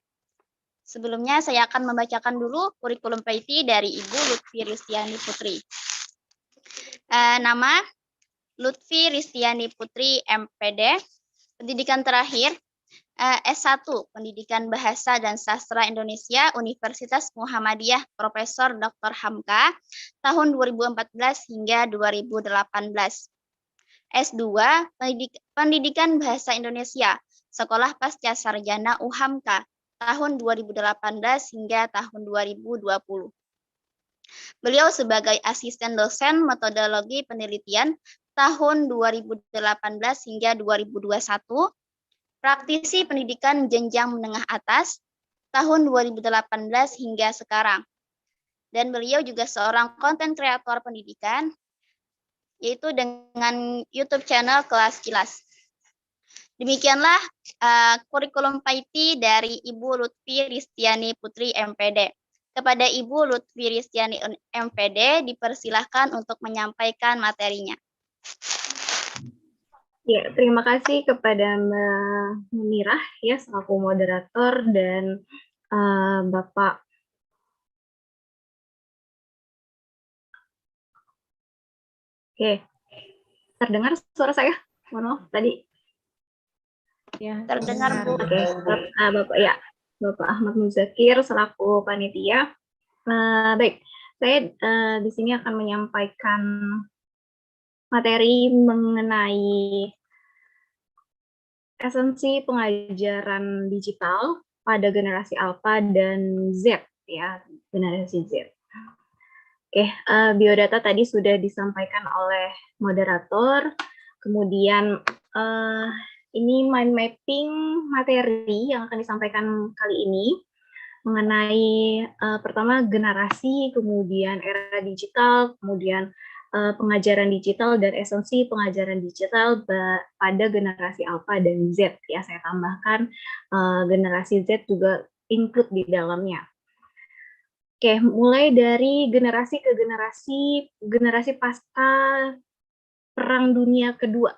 Sebelumnya saya akan membacakan dulu kurikulum PT dari Ibu Lutfi Ristiani Putri. Nama Lutfi Ristiani Putri MPD, pendidikan terakhir S1 Pendidikan Bahasa dan Sastra Indonesia Universitas Muhammadiyah Profesor Dr. Hamka tahun 2014 hingga 2018. S2 Pendidikan Bahasa Indonesia Sekolah Pasca Sarjana UHAMKA tahun 2018 hingga tahun 2020. Beliau sebagai asisten dosen metodologi penelitian tahun 2018 hingga 2021. Praktisi pendidikan jenjang menengah atas tahun 2018 hingga sekarang. Dan beliau juga seorang konten kreator pendidikan yaitu dengan YouTube channel Kelas Kilas. Demikianlah kurikulum PAITI dari Ibu Lutfi Ristiani Putri MPD. Kepada Ibu Lutfi Ristiani MPD dipersilahkan untuk menyampaikan materinya. Ya, terima kasih kepada Mbak Munirah ya selaku moderator dan Bapak Oke. Terdengar suara saya? Mohon maaf tadi. Ya, Terdengar, Bu. Oke, Bapak ya, Bapak Ahmad Muzakir selaku panitia. Baik, saya di sini akan menyampaikan materi mengenai esensi pengajaran digital pada generasi Alpha dan Z ya, generasi Z. Oke, biodata tadi sudah disampaikan oleh moderator. Kemudian ini mind mapping materi yang akan disampaikan kali ini mengenai pertama generasi, kemudian era digital, kemudian pengajaran digital dan esensi pengajaran digital pada generasi Alpha dan Z ya. Saya tambahkan generasi Z juga include di dalamnya. Oke, mulai dari generasi ke generasi pasca Perang Dunia Kedua.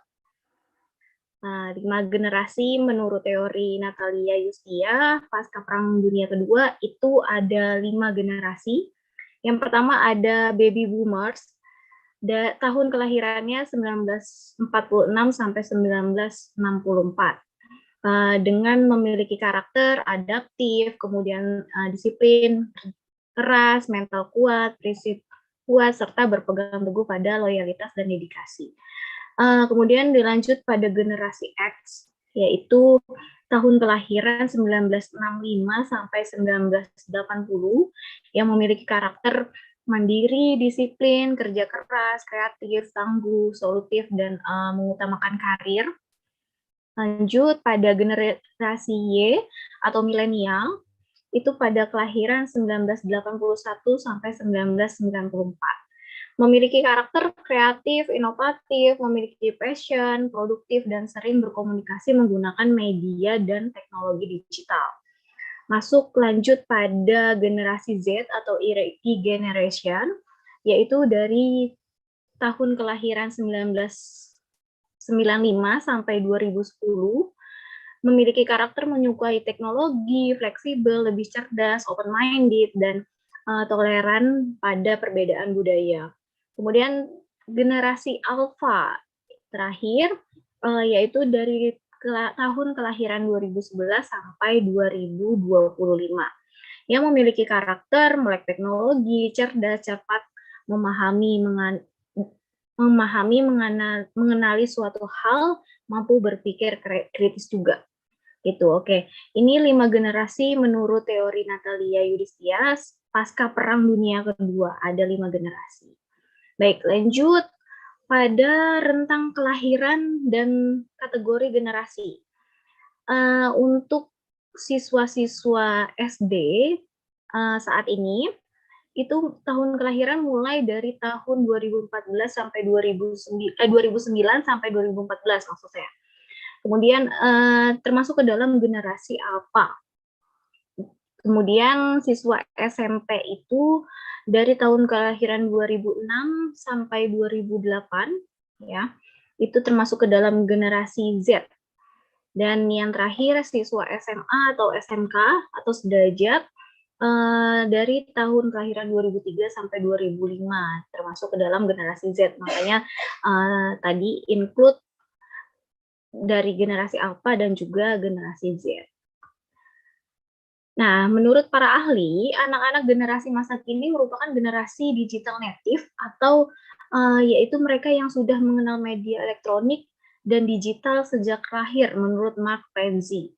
5 generasi menurut teori Natalia Yustia, pasca Perang Dunia Kedua itu ada 5 generasi. Yang pertama ada baby boomers, tahun kelahirannya 1946 sampai 1964. Dengan memiliki karakter adaptif, kemudian disiplin, keras, mental kuat, prinsip kuat, serta berpegang teguh pada loyalitas dan dedikasi. Kemudian dilanjut pada generasi X, yaitu tahun kelahiran 1965 sampai 1980, yang memiliki karakter mandiri, disiplin, kerja keras, kreatif, tangguh, solutif, dan mengutamakan karir. Lanjut pada generasi Y atau milenial, itu pada kelahiran 1981 sampai 1994. Memiliki karakter kreatif, inovatif, memiliki passion, produktif, dan sering berkomunikasi menggunakan media dan teknologi digital. Masuk lanjut pada generasi Z atau E-Generation, yaitu dari tahun kelahiran 1995 sampai 2010, memiliki karakter menyukai teknologi, fleksibel, lebih cerdas, open-minded, dan toleran pada perbedaan budaya. Kemudian generasi Alpha terakhir, yaitu dari tahun kelahiran 2011 sampai 2025, yang memiliki karakter melek teknologi, cerdas, cepat, mengenali suatu hal, mampu berpikir kritis juga. Gitu, oke. Ini 5 generasi menurut teori Natalia Yudhistia pasca Perang Dunia Kedua, ada 5 generasi. Baik, lanjut pada rentang kelahiran dan kategori generasi. Untuk siswa-siswa SD saat ini, itu tahun kelahiran mulai dari tahun 2014 sampai 2009 sampai 2014 maksud saya. Kemudian termasuk ke dalam generasi Alpha. Kemudian siswa SMP itu dari tahun kelahiran 2006 sampai 2008 ya. Itu termasuk ke dalam generasi Z. Dan yang terakhir siswa SMA atau SMK atau sederajat dari tahun kelahiran 2003 sampai 2005 termasuk ke dalam generasi Z. Makanya tadi include dari generasi Alpha dan juga generasi Z. Nah, menurut para ahli, anak-anak generasi masa kini merupakan generasi digital native atau yaitu mereka yang sudah mengenal media elektronik dan digital sejak lahir menurut Mark Renzi.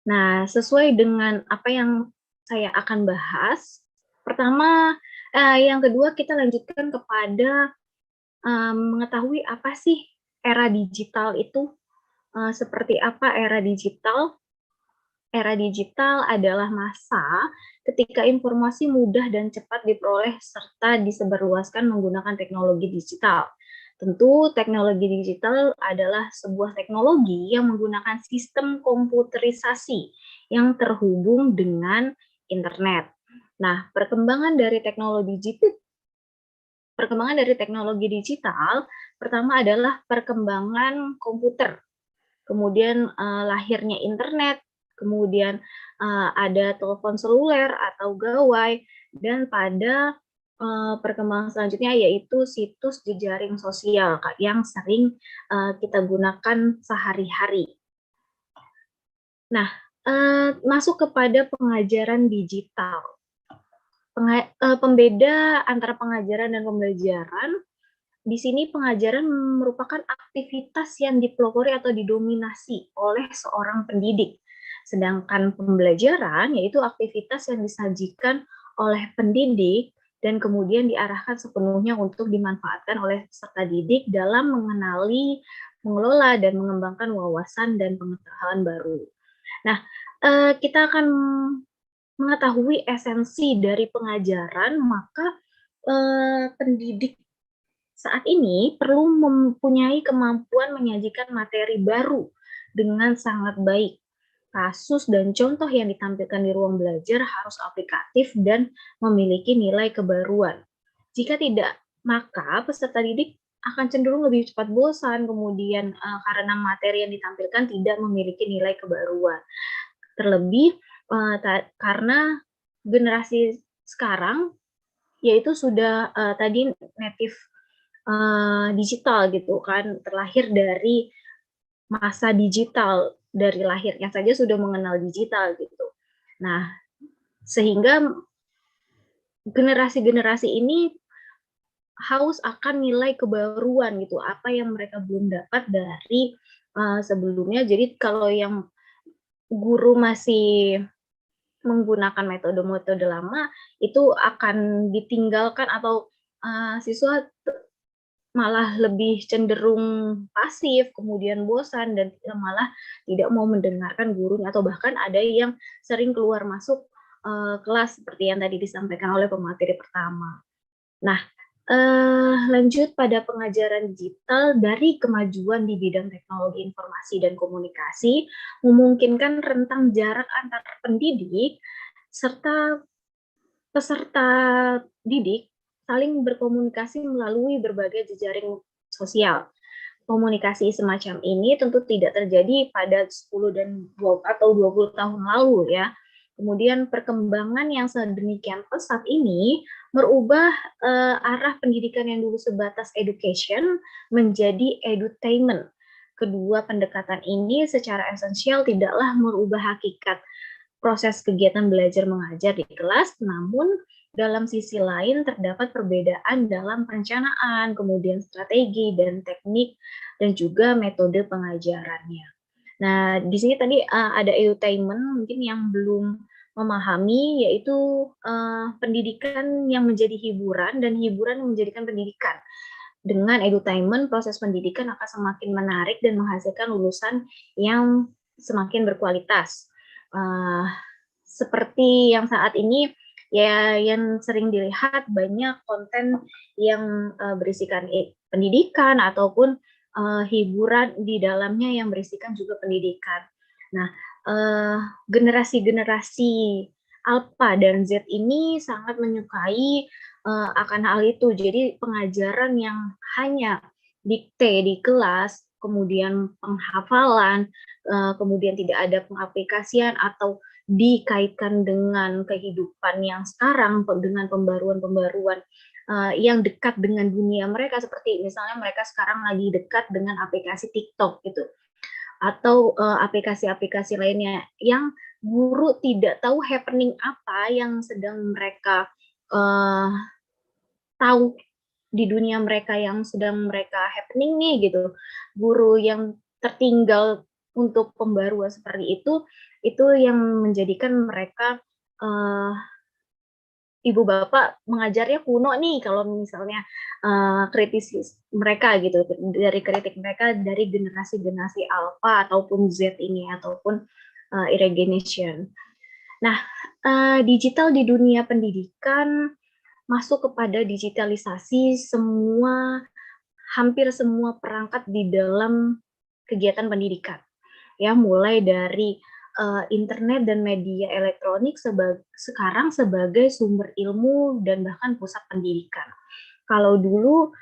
Nah, sesuai dengan apa yang saya akan bahas, pertama, yang kedua kita lanjutkan kepada mengetahui apa sih era digital itu, seperti apa era digital. era digital adalah masa ketika informasi mudah dan cepat diperoleh serta disebarluaskan menggunakan teknologi digital. Tentu teknologi digital adalah sebuah teknologi yang menggunakan sistem komputerisasi yang terhubung dengan internet. Nah, perkembangan dari teknologi digital pertama adalah perkembangan komputer, kemudian lahirnya internet, kemudian ada telepon seluler atau gawai, dan pada perkembangan selanjutnya yaitu situs jejaring sosial yang sering kita gunakan sehari-hari. Nah, masuk kepada pengajaran digital. Pembeda antara pengajaran dan pembelajaran, di sini pengajaran merupakan aktivitas yang dipelopori atau didominasi oleh seorang pendidik. Sedangkan pembelajaran yaitu aktivitas yang disajikan oleh pendidik dan kemudian diarahkan sepenuhnya untuk dimanfaatkan oleh peserta didik dalam mengenali, mengelola, dan mengembangkan wawasan dan pengetahuan baru. Nah, kita akan mengetahui esensi dari pengajaran, maka pendidik saat ini perlu mempunyai kemampuan menyajikan materi baru dengan sangat baik. Kasus dan contoh yang ditampilkan di ruang belajar harus aplikatif dan memiliki nilai kebaruan. Jika tidak, maka peserta didik akan cenderung lebih cepat bosan, kemudian karena materi yang ditampilkan tidak memiliki nilai kebaruan. Terlebih karena generasi sekarang yaitu sudah tadi native digital gitu kan, terlahir dari masa digital, dari lahirnya saja sudah mengenal digital gitu. Nah, sehingga generasi-generasi ini haus akan nilai kebaruan gitu, apa yang mereka belum dapat dari sebelumnya. Jadi kalau yang guru masih menggunakan metode-metode lama, itu akan ditinggalkan atau siswa malah lebih cenderung pasif, kemudian bosan, dan malah tidak mau mendengarkan gurunya, atau bahkan ada yang sering keluar masuk kelas seperti yang tadi disampaikan oleh pemateri pertama. Nah, lanjut pada pengajaran digital, dari kemajuan di bidang teknologi informasi dan komunikasi memungkinkan rentang jarak antar pendidik serta peserta didik saling berkomunikasi melalui berbagai jejaring sosial. Komunikasi semacam ini tentu tidak terjadi pada 10 dan 20 atau 20 tahun lalu ya. Kemudian perkembangan yang sedemikian pesat ini merubah arah pendidikan yang dulu sebatas education menjadi edutainment. Kedua pendekatan ini secara esensial tidaklah merubah hakikat proses kegiatan belajar mengajar di kelas, namun dalam sisi lain terdapat perbedaan dalam perencanaan, kemudian strategi dan teknik, dan juga metode pengajarannya. Nah, di sini tadi ada edutainment, mungkin yang belum memahami, yaitu pendidikan yang menjadi hiburan dan hiburan yang menjadikan pendidikan. Dengan edutainment, proses pendidikan akan semakin menarik dan menghasilkan lulusan yang semakin berkualitas. Seperti yang saat ini ya, yang sering dilihat banyak konten yang berisikan pendidikan ataupun hiburan di dalamnya yang berisikan juga pendidikan. Nah, generasi-generasi Alpha dan Z ini sangat menyukai akan hal itu. Jadi pengajaran yang hanya dikte di kelas, kemudian penghafalan, kemudian tidak ada pengaplikasian atau dikaitkan dengan kehidupan yang sekarang, dengan pembaruan-pembaruan yang dekat dengan dunia mereka, seperti misalnya mereka sekarang lagi dekat dengan aplikasi TikTok gitu, atau aplikasi-aplikasi lainnya yang guru tidak tahu happening apa yang sedang mereka tahu di dunia mereka yang sedang mereka happening nih gitu. Guru yang tertinggal untuk pembaruan seperti itu yang menjadikan mereka ibu bapak mengajarnya kuno nih kalau misalnya kritis mereka gitu, dari kritik mereka dari generasi-generasi Alpha ataupun Z ini, ataupun irrigation. Nah, digital di dunia pendidikan masuk kepada digitalisasi hampir semua perangkat di dalam kegiatan pendidikan. Ya, mulai dari internet dan media elektronik sekarang sebagai sumber ilmu dan bahkan pusat pendidikan. Kalau dulu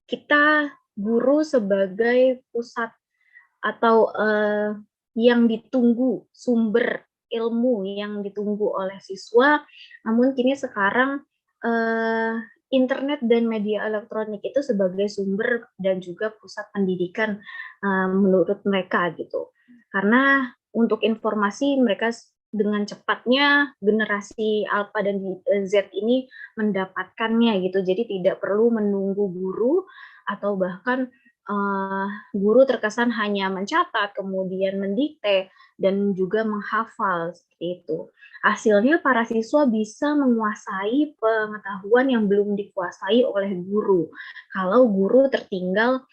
kita guru sebagai pusat atau yang ditunggu, sumber ilmu yang ditunggu oleh siswa, namun kini sekarang internet dan media elektronik itu sebagai sumber dan juga pusat pendidikan menurut mereka gitu. Karena untuk informasi mereka dengan cepatnya generasi Alpha dan Z ini mendapatkannya gitu. Jadi tidak perlu menunggu guru atau bahkan guru terkesan hanya mencatat, kemudian mendikte, dan juga menghafal seperti itu. Hasilnya para siswa bisa menguasai pengetahuan yang belum dikuasai oleh guru. Kalau guru tertinggal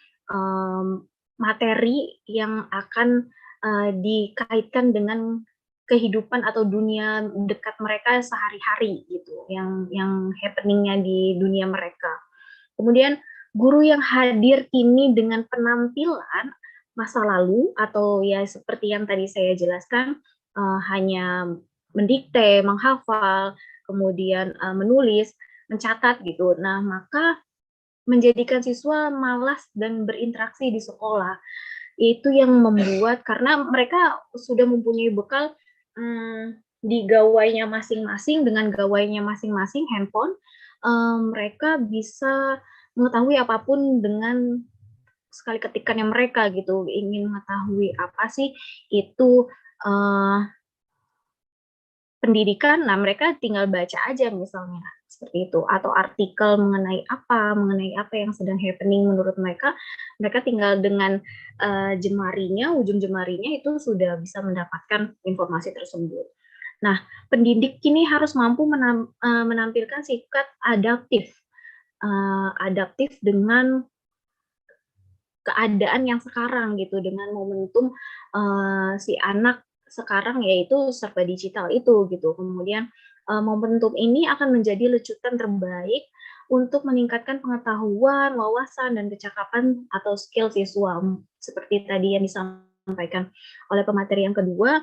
materi yang akan dikaitkan dengan kehidupan atau dunia dekat mereka sehari-hari gitu, yang happeningnya di dunia mereka. Kemudian guru yang hadir kini dengan penampilan masa lalu atau ya seperti yang tadi saya jelaskan hanya mendikte, menghafal, kemudian menulis, mencatat gitu. Nah, maka menjadikan siswa malas dan berinteraksi di sekolah. Itu yang membuat karena mereka sudah mempunyai bekal di gawainya masing-masing dengan gawainya masing-masing handphone, mereka bisa mengetahui apapun dengan sekali ketikannya mereka gitu. Ingin mengetahui apa sih itu pendidikan, nah mereka tinggal baca aja misalnya seperti itu, atau artikel mengenai apa yang sedang happening menurut mereka, mereka tinggal dengan ujung jemarinya itu sudah bisa mendapatkan informasi tersebut. Nah, pendidik kini harus mampu menampilkan sikap adaptif dengan keadaan yang sekarang gitu, dengan momentum si anak sekarang yaitu serba digital itu gitu. Kemudian momentum ini akan menjadi lecutan terbaik untuk meningkatkan pengetahuan, wawasan, dan kecakapan atau skill siswa. Seperti tadi yang disampaikan oleh pemateri yang kedua,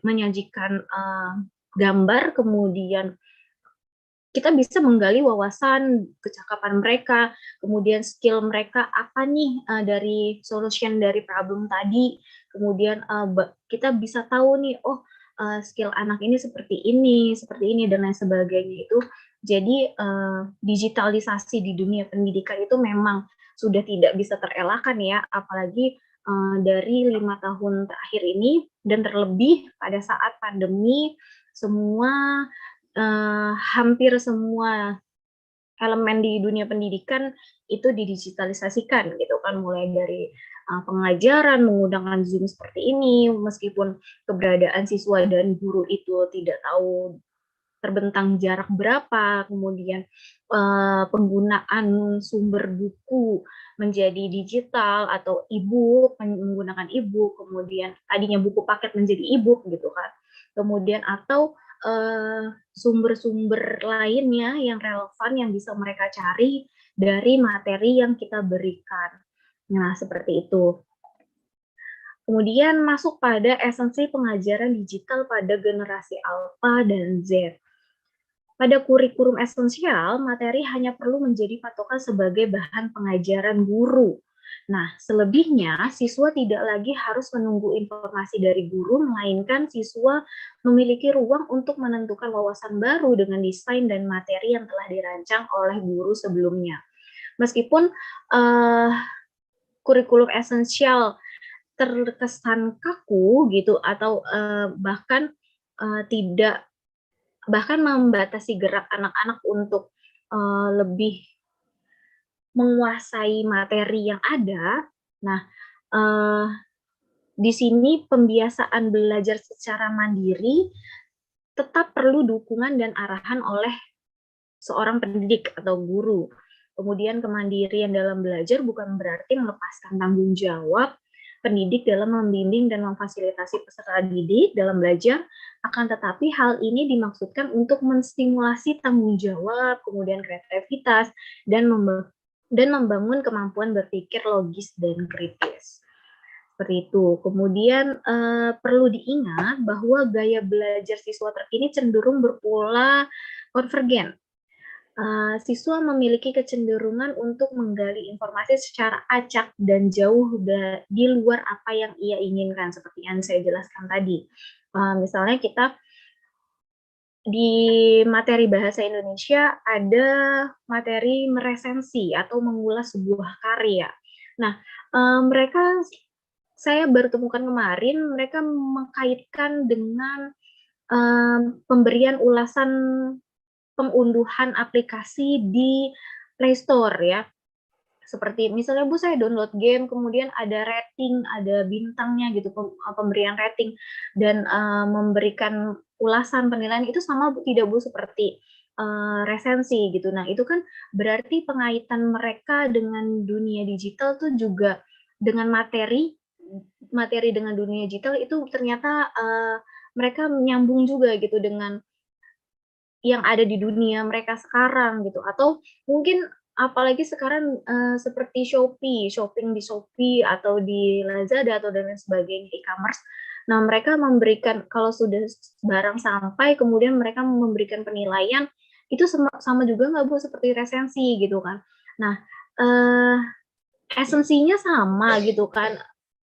menyajikan gambar, kemudian kita bisa menggali wawasan, kecakapan mereka, kemudian skill mereka apa nih dari solution dari problem tadi, kemudian kita bisa tahu nih, skill anak ini seperti ini, dan lain sebagainya itu. Jadi digitalisasi di dunia pendidikan itu memang sudah tidak bisa terelakkan ya, apalagi dari 5 tahun terakhir ini, dan terlebih pada saat pandemi, hampir semua elemen di dunia pendidikan itu didigitalisasikan gitu kan, mulai dari pengajaran menggunakan Zoom seperti ini, meskipun keberadaan siswa dan guru itu tidak tahu terbentang jarak berapa, kemudian penggunaan sumber buku menjadi digital atau e-book, menggunakan e-book, kemudian tadinya buku paket menjadi e-book gitu kan, kemudian atau sumber-sumber lainnya yang relevan yang bisa mereka cari dari materi yang kita berikan. Nah, seperti itu. Kemudian masuk pada esensi pengajaran digital pada generasi Alpha dan Z. Pada kurikulum esensial, materi hanya perlu menjadi patokan sebagai bahan pengajaran guru. Nah, selebihnya siswa tidak lagi harus menunggu informasi dari guru, melainkan siswa memiliki ruang untuk menentukan wawasan baru dengan desain dan materi yang telah dirancang oleh guru sebelumnya. Meskipun kurikulum esensial terkesan kaku gitu atau bahkan membatasi gerak anak-anak untuk lebih menguasai materi yang ada. Nah, di sini pembiasaan belajar secara mandiri tetap perlu dukungan dan arahan oleh seorang pendidik atau guru. Kemudian kemandirian dalam belajar bukan berarti melepaskan tanggung jawab pendidik dalam membimbing dan memfasilitasi peserta didik dalam belajar, akan tetapi hal ini dimaksudkan untuk menstimulasi tanggung jawab, kemudian kreativitas, dan membangun kemampuan berpikir logis dan kritis. Seperti itu. Kemudian perlu diingat bahwa gaya belajar siswa terkini cenderung berpola konvergen. Siswa memiliki kecenderungan untuk menggali informasi secara acak dan jauh di luar apa yang ia inginkan, seperti yang saya jelaskan tadi. Misalnya kita di materi bahasa Indonesia ada materi meresensi atau mengulas sebuah karya. Nah, saya baru temukan kemarin, mereka mengkaitkan dengan pemberian ulasan pengunduhan aplikasi di Play Store ya. Seperti misalnya Bu, saya download game, kemudian ada rating, ada bintangnya gitu, pemberian rating, dan memberikan ulasan penilaian, itu sama tidak Bu seperti resensi gitu. Nah itu kan berarti pengaitan mereka dengan dunia digital tuh juga dengan materi dengan dunia digital itu ternyata mereka menyambung juga gitu dengan yang ada di dunia mereka sekarang gitu, atau mungkin apalagi sekarang seperti shopping di Shopee atau di Lazada atau dan lain sebagainya, e-commerce. Nah, mereka memberikan kalau sudah barang sampai kemudian mereka memberikan penilaian, itu sama juga nggak Bu seperti resensi gitu kan. Nah, esensinya sama gitu kan,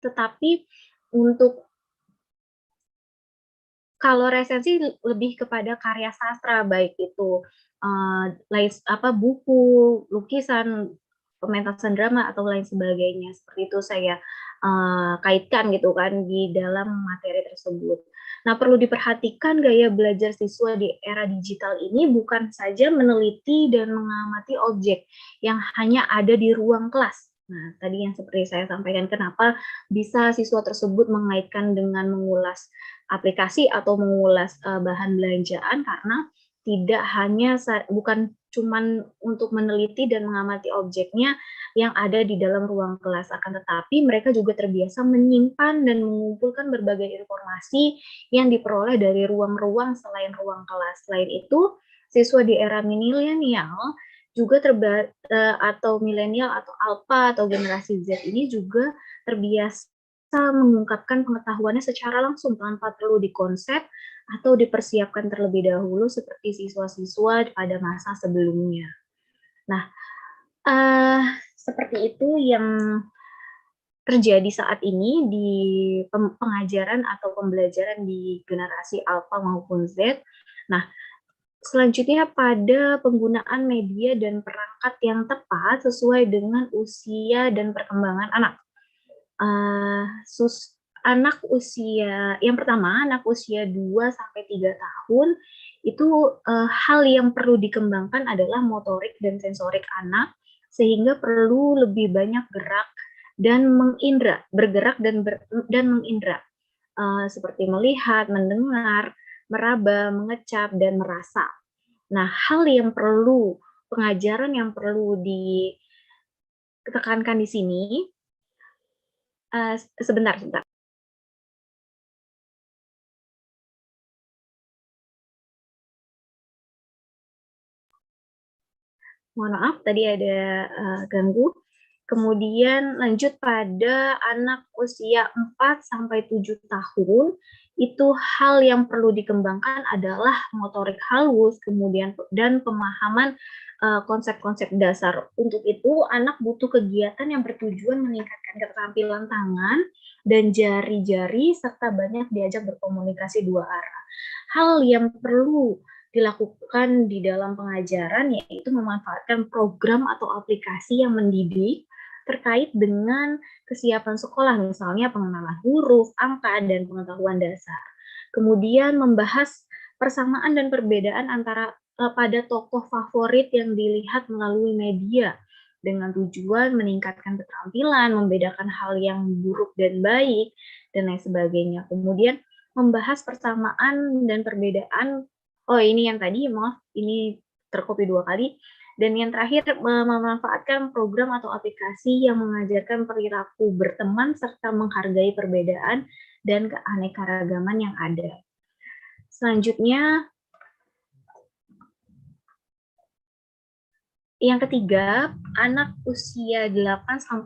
tetapi untuk kalau resensi lebih kepada karya sastra, baik itu buku, lukisan, pementasan drama atau lain sebagainya. Seperti itu saya kaitkan gitu kan di dalam materi tersebut. Nah, perlu diperhatikan gaya belajar siswa di era digital ini bukan saja meneliti dan mengamati objek yang hanya ada di ruang kelas. Nah, tadi yang seperti saya sampaikan, kenapa bisa siswa tersebut mengaitkan dengan mengulas aplikasi atau mengulas bahan belanjaan, karena tidak hanya bukan cuman untuk meneliti dan mengamati objeknya yang ada di dalam ruang kelas, akan tetapi mereka juga terbiasa menyimpan dan mengumpulkan berbagai informasi yang diperoleh dari ruang-ruang selain ruang kelas. Selain itu, siswa di era milenial juga atau milenial atau alpha atau generasi Z ini juga terbiasa mengungkapkan pengetahuannya secara langsung tanpa perlu dikonsep atau dipersiapkan terlebih dahulu seperti siswa-siswa pada masa sebelumnya. Nah, seperti itu yang terjadi saat ini di pengajaran atau pembelajaran di generasi alpha maupun Z. Nah, selanjutnya pada penggunaan media dan perangkat yang tepat sesuai dengan usia dan perkembangan anak. Anak usia, yang pertama, anak usia 2-3 tahun, itu hal yang perlu dikembangkan adalah motorik dan sensorik anak, sehingga perlu lebih banyak gerak dan bergerak dan mengindra, seperti melihat, mendengar, meraba, mengecap, dan merasa. Nah, pengajaran yang perlu ditekankan di sini, sebentar. Mohon maaf, tadi ada ganggu. Kemudian lanjut pada anak usia 4-7 tahun, itu hal yang perlu dikembangkan adalah motorik halus, kemudian dan pemahaman konsep-konsep dasar. Untuk itu, anak butuh kegiatan yang bertujuan meningkatkan keterampilan tangan dan jari-jari, serta banyak diajak berkomunikasi dua arah. Hal yang perlu dilakukan di dalam pengajaran yaitu memanfaatkan program atau aplikasi yang mendidik terkait dengan kesiapan sekolah, misalnya pengenalan huruf, angka, dan pengetahuan dasar. Kemudian membahas persamaan dan perbedaan antara pada tokoh favorit yang dilihat melalui media dengan tujuan meningkatkan keterampilan, membedakan hal yang buruk dan baik, dan lain sebagainya. Kemudian membahas persamaan dan perbedaan, ini yang tadi, maaf, ini tercopy 2 kali, Dan yang terakhir, memanfaatkan program atau aplikasi yang mengajarkan perilaku berteman serta menghargai perbedaan dan keanekaragaman yang ada. Selanjutnya, yang ketiga, anak usia 8-12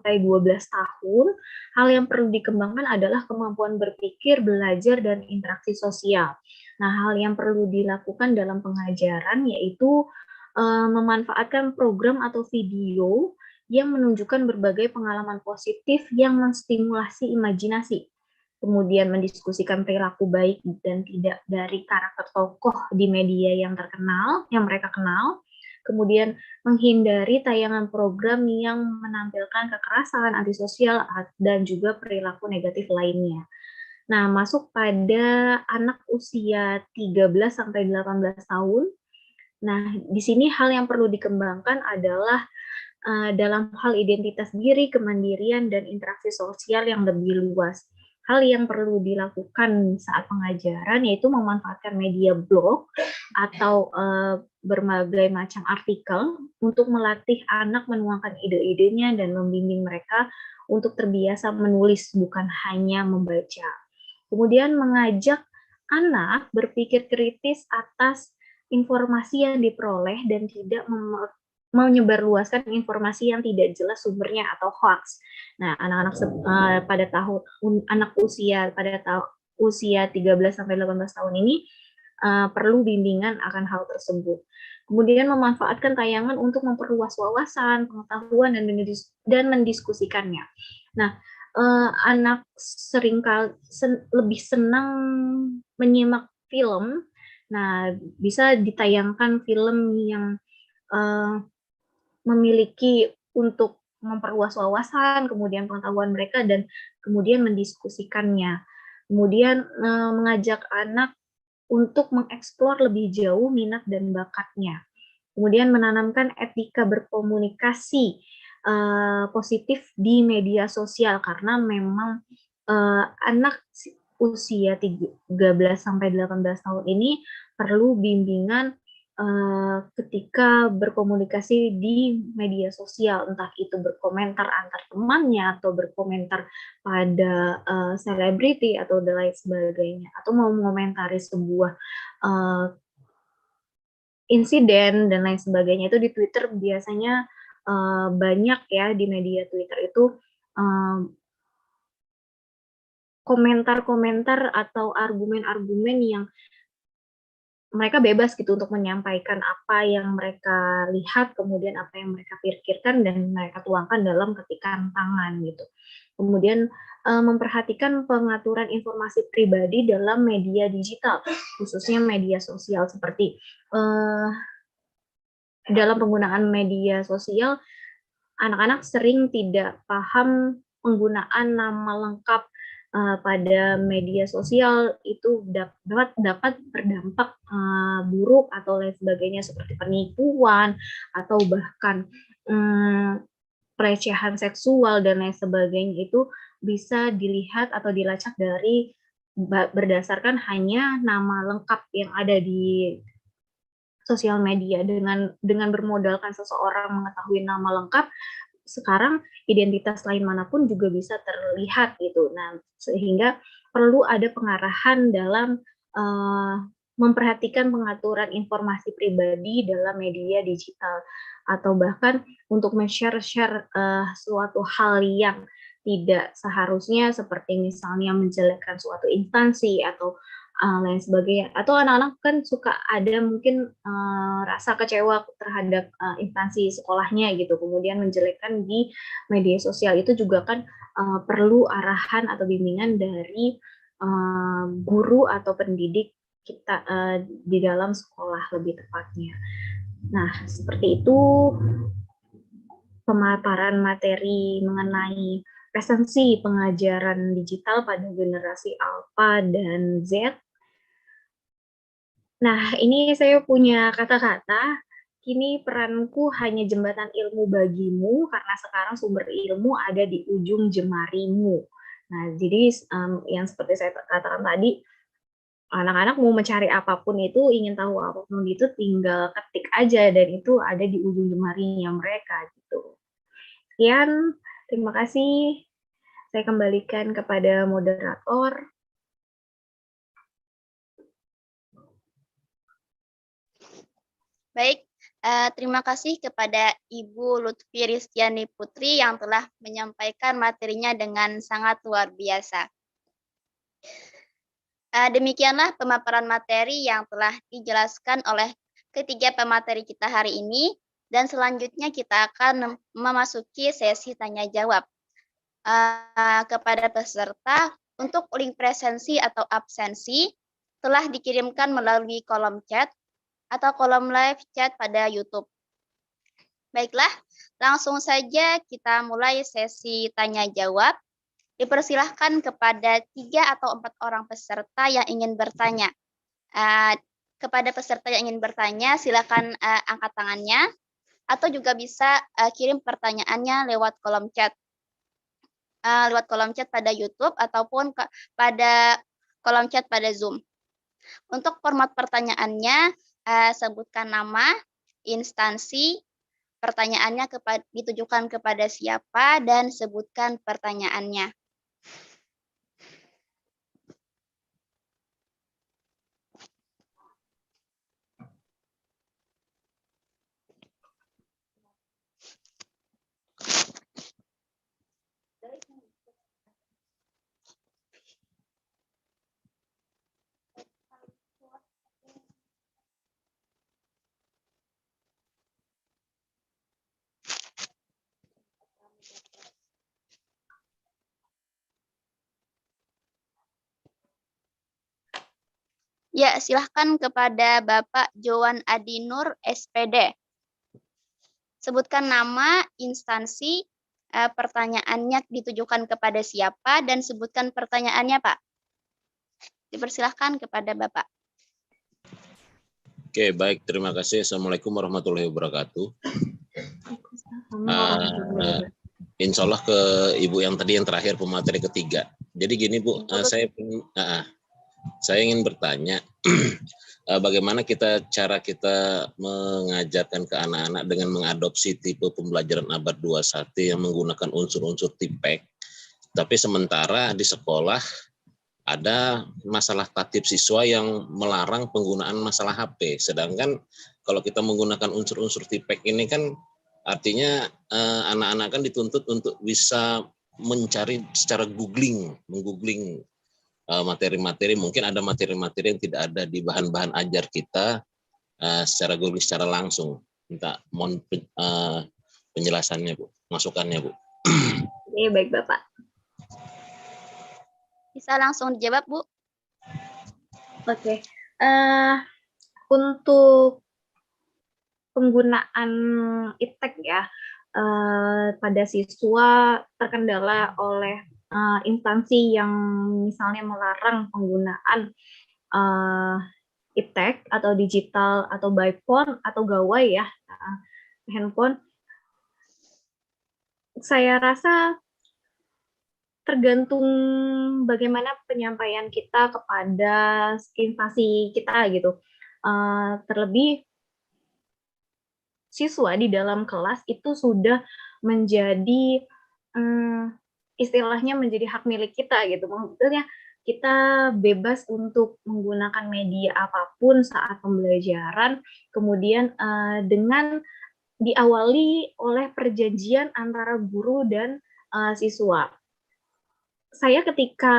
tahun, hal yang perlu dikembangkan adalah kemampuan berpikir, belajar, dan interaksi sosial. Nah, hal yang perlu dilakukan dalam pengajaran yaitu memanfaatkan program atau video yang menunjukkan berbagai pengalaman positif yang menstimulasi imajinasi. Kemudian mendiskusikan perilaku baik dan tidak dari karakter tokoh di media yang terkenal, yang mereka kenal. Kemudian menghindari tayangan program yang menampilkan kekerasan, antisosial, dan juga perilaku negatif lainnya. Nah, masuk pada anak usia 13-18 tahun. Nah, di sini hal yang perlu dikembangkan adalah dalam hal identitas diri, kemandirian, dan interaksi sosial yang lebih luas. Hal yang perlu dilakukan saat pengajaran yaitu memanfaatkan media blog atau berbagai macam artikel untuk melatih anak menuangkan ide-idenya dan membimbing mereka untuk terbiasa menulis, bukan hanya membaca. Kemudian mengajak anak berpikir kritis atas informasi yang diperoleh dan tidak menyebarluaskan informasi yang tidak jelas sumbernya atau hoax. Nah, anak-anak pada usia 13-18 tahun ini perlu bimbingan akan hal tersebut. Kemudian memanfaatkan tayangan untuk memperluas wawasan, pengetahuan, dan mendiskusikannya. Nah, anak seringkali lebih senang menyimak film. Nah, bisa ditayangkan film yang memiliki untuk memperluas wawasan, kemudian pengetahuan mereka, dan kemudian mendiskusikannya. Kemudian mengajak anak untuk mengeksplor lebih jauh minat dan bakatnya. Kemudian menanamkan etika berkomunikasi positif di media sosial, karena memang anak usia 13-18 tahun ini perlu bimbingan ketika berkomunikasi di media sosial, entah itu berkomentar antar temannya atau berkomentar pada selebriti atau lain sebagainya, atau mau mengomentari sebuah insiden dan lain sebagainya. Itu di Twitter biasanya banyak ya, di media Twitter itu komentar-komentar atau argumen-argumen yang mereka bebas gitu untuk menyampaikan apa yang mereka lihat, kemudian apa yang mereka pikirkan, dan mereka tuangkan dalam ketikan tangan gitu. Kemudian memperhatikan pengaturan informasi pribadi dalam media digital, khususnya media sosial, seperti dalam penggunaan media sosial, anak-anak sering tidak paham penggunaan nama lengkap pada media sosial. Itu dapat berdampak buruk atau lain sebagainya, seperti penipuan atau bahkan pelecehan seksual dan lain sebagainya. Itu bisa dilihat atau dilacak dari berdasarkan hanya nama lengkap yang ada di sosial media. Dengan bermodalkan seseorang mengetahui nama lengkap, sekarang identitas lain manapun juga bisa terlihat gitu. Nah, sehingga perlu ada pengarahan dalam memperhatikan pengaturan informasi pribadi dalam media digital, atau bahkan untuk men-share suatu hal yang tidak seharusnya, seperti misalnya menjelekkan suatu instansi atau lain sebagainya. Atau anak-anak kan suka ada mungkin rasa kecewa terhadap instansi sekolahnya gitu, kemudian menjelekkan di media sosial. Itu juga kan perlu arahan atau bimbingan dari guru atau pendidik kita di dalam sekolah lebih tepatnya. Nah, seperti itu pemaparan materi mengenai esensi pengajaran digital pada generasi Alpha dan Z. Nah, ini saya punya kata-kata, kini peranku hanya jembatan ilmu bagimu, karena sekarang sumber ilmu ada di ujung jemarimu. Nah, jadi yang seperti saya katakan tadi, anak-anak mau mencari apapun itu, ingin tahu apapun itu, tinggal ketik aja dan itu ada di ujung jemarinya mereka gitu. Sekian, terima kasih. Saya kembalikan kepada moderator. Baik, terima kasih kepada Ibu Lutfi Ristiani Putri yang telah menyampaikan materinya dengan sangat luar biasa. Demikianlah pemaparan materi yang telah dijelaskan oleh ketiga pemateri kita hari ini, dan selanjutnya kita akan memasuki sesi tanya jawab. Kepada peserta, untuk link presensi atau absensi telah dikirimkan melalui kolom chat atau kolom live chat pada YouTube. Baiklah, langsung saja kita mulai sesi tanya jawab. Dipersilahkan kepada 3 atau 4 orang peserta yang ingin bertanya. Kepada peserta yang ingin bertanya, silakan angkat tangannya, atau juga bisa kirim pertanyaannya lewat kolom chat. Lewat kolom chat pada YouTube ataupun pada kolom chat pada Zoom. Untuk format pertanyaannya, sebutkan nama, instansi, pertanyaannya ditujukan kepada siapa, dan sebutkan pertanyaannya. Ya, silahkan kepada Bapak Jowan Adinur, SPD. Sebutkan nama, instansi, pertanyaannya ditujukan kepada siapa, dan sebutkan pertanyaannya, Pak. Dipersilahkan kepada Bapak. Oke, baik. Terima kasih. Assalamualaikum warahmatullahi wabarakatuh. Insya Allah ke Ibu yang tadi yang terakhir pemateri ketiga. Jadi gini Bu, saya ingin bertanya, bagaimana cara kita mengajarkan ke anak-anak dengan mengadopsi tipe pembelajaran abad 21 yang menggunakan unsur-unsur TIPEK, tapi sementara di sekolah ada masalah tatib siswa yang melarang penggunaan masalah HP. Sedangkan kalau kita menggunakan unsur-unsur TIPEK ini kan artinya anak-anak kan dituntut untuk bisa mencari secara menggoogling materi-materi, mungkin ada materi-materi yang tidak ada di bahan-bahan ajar kita secara googling secara langsung. Minta mohon penjelasannya Bu, masukannya Bu. Oke, baik Bapak. Bisa langsung dijawab, Bu. Oke. Untuk penggunaan iptek ya pada siswa terkendala oleh instansi yang misalnya melarang penggunaan iptek atau digital atau by phone atau gawai ya handphone. Saya rasa tergantung bagaimana penyampaian kita kepada instansi kita gitu. Terlebih siswa di dalam kelas itu sudah menjadi istilahnya menjadi hak milik kita gitu. Maksudnya kita bebas untuk menggunakan media apapun saat pembelajaran, kemudian dengan diawali oleh perjanjian antara guru dan siswa. Saya ketika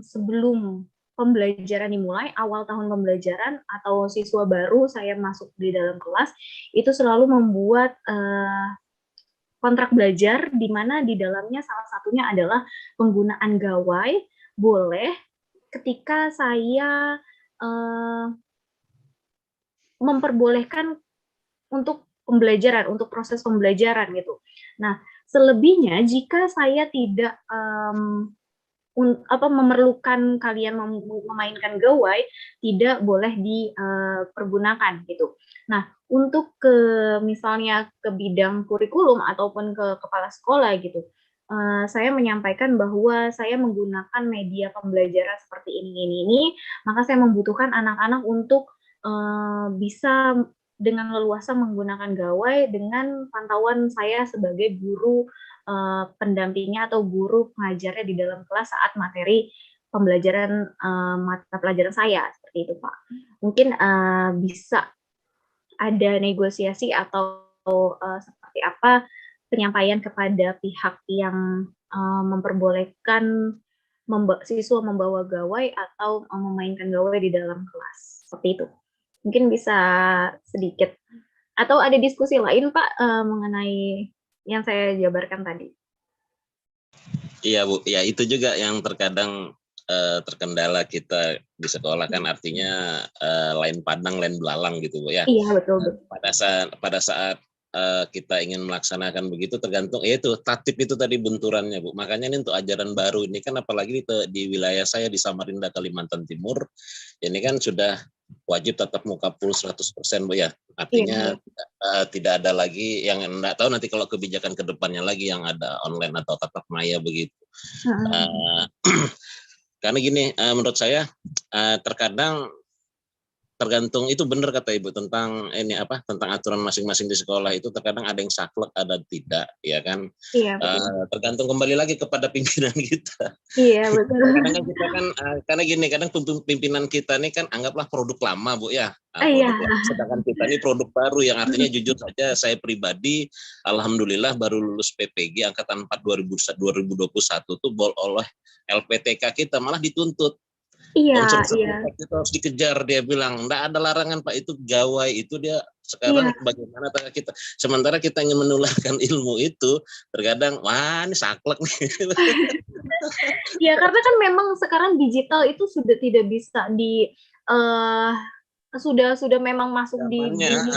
sebelum pembelajaran dimulai, awal tahun pembelajaran atau siswa baru saya masuk di dalam kelas, itu selalu membuat kontrak belajar di mana di dalamnya salah satunya adalah penggunaan gawai boleh ketika saya memperbolehkan untuk pembelajaran, untuk proses pembelajaran gitu. Nah, selebihnya jika saya tidak memerlukan kalian memainkan gawai, tidak boleh dipergunakan gitu. Nah, untuk misalnya ke bidang kurikulum ataupun ke kepala sekolah gitu, saya menyampaikan bahwa saya menggunakan media pembelajaran seperti ini, maka saya membutuhkan anak-anak untuk bisa dengan leluasa menggunakan gawai dengan pantauan saya sebagai guru pendampingnya atau guru pengajarnya di dalam kelas saat materi pembelajaran mata pelajaran saya, seperti itu Pak. Mungkin bisa ada negosiasi atau seperti apa penyampaian kepada pihak yang memperbolehkan siswa membawa gawai atau memainkan gawai di dalam kelas, seperti itu. Mungkin bisa sedikit atau ada diskusi lain Pak mengenai yang saya jabarkan tadi. Iya Bu, ya itu juga yang terkadang terkendala kita di sekolah kan, artinya lain padang lain belalang gitu Bu ya. Iya betul. Pada saat kita ingin melaksanakan begitu tergantung itu tatip itu tadi benturannya Bu. Makanya ini untuk ajaran baru ini kan apalagi di wilayah saya di Samarinda Kalimantan Timur ini kan sudah wajib tatap muka full 100% Bu ya. Artinya tidak ada lagi yang enggak tahu nanti kalau kebijakan ke depannya lagi yang ada online atau tatap maya begitu. Karena gini menurut saya terkadang tergantung itu benar kata Ibu tentang ini tentang aturan masing-masing di sekolah itu terkadang ada yang saklek ada tidak ya kan. Iya, tergantung kembali lagi kepada pimpinan kita. Iya betul. Kadang kita kan karena gini kadang pimpinan kita ini kan anggaplah produk lama Bu ya. Sedangkan kita ini produk baru yang artinya jujur saja saya pribadi alhamdulillah baru lulus PPG angkatan 4 2021 tuh oleh LPTK kita malah dituntut. Unsur itu harus dikejar, dia bilang enggak ada larangan Pak, itu gawai itu dia sekarang bagaimana kita sementara kita ingin menularkan ilmu itu terkadang wah ini saklek nih. Ya karena kan memang sekarang digital itu sudah tidak bisa sudah memang masuk di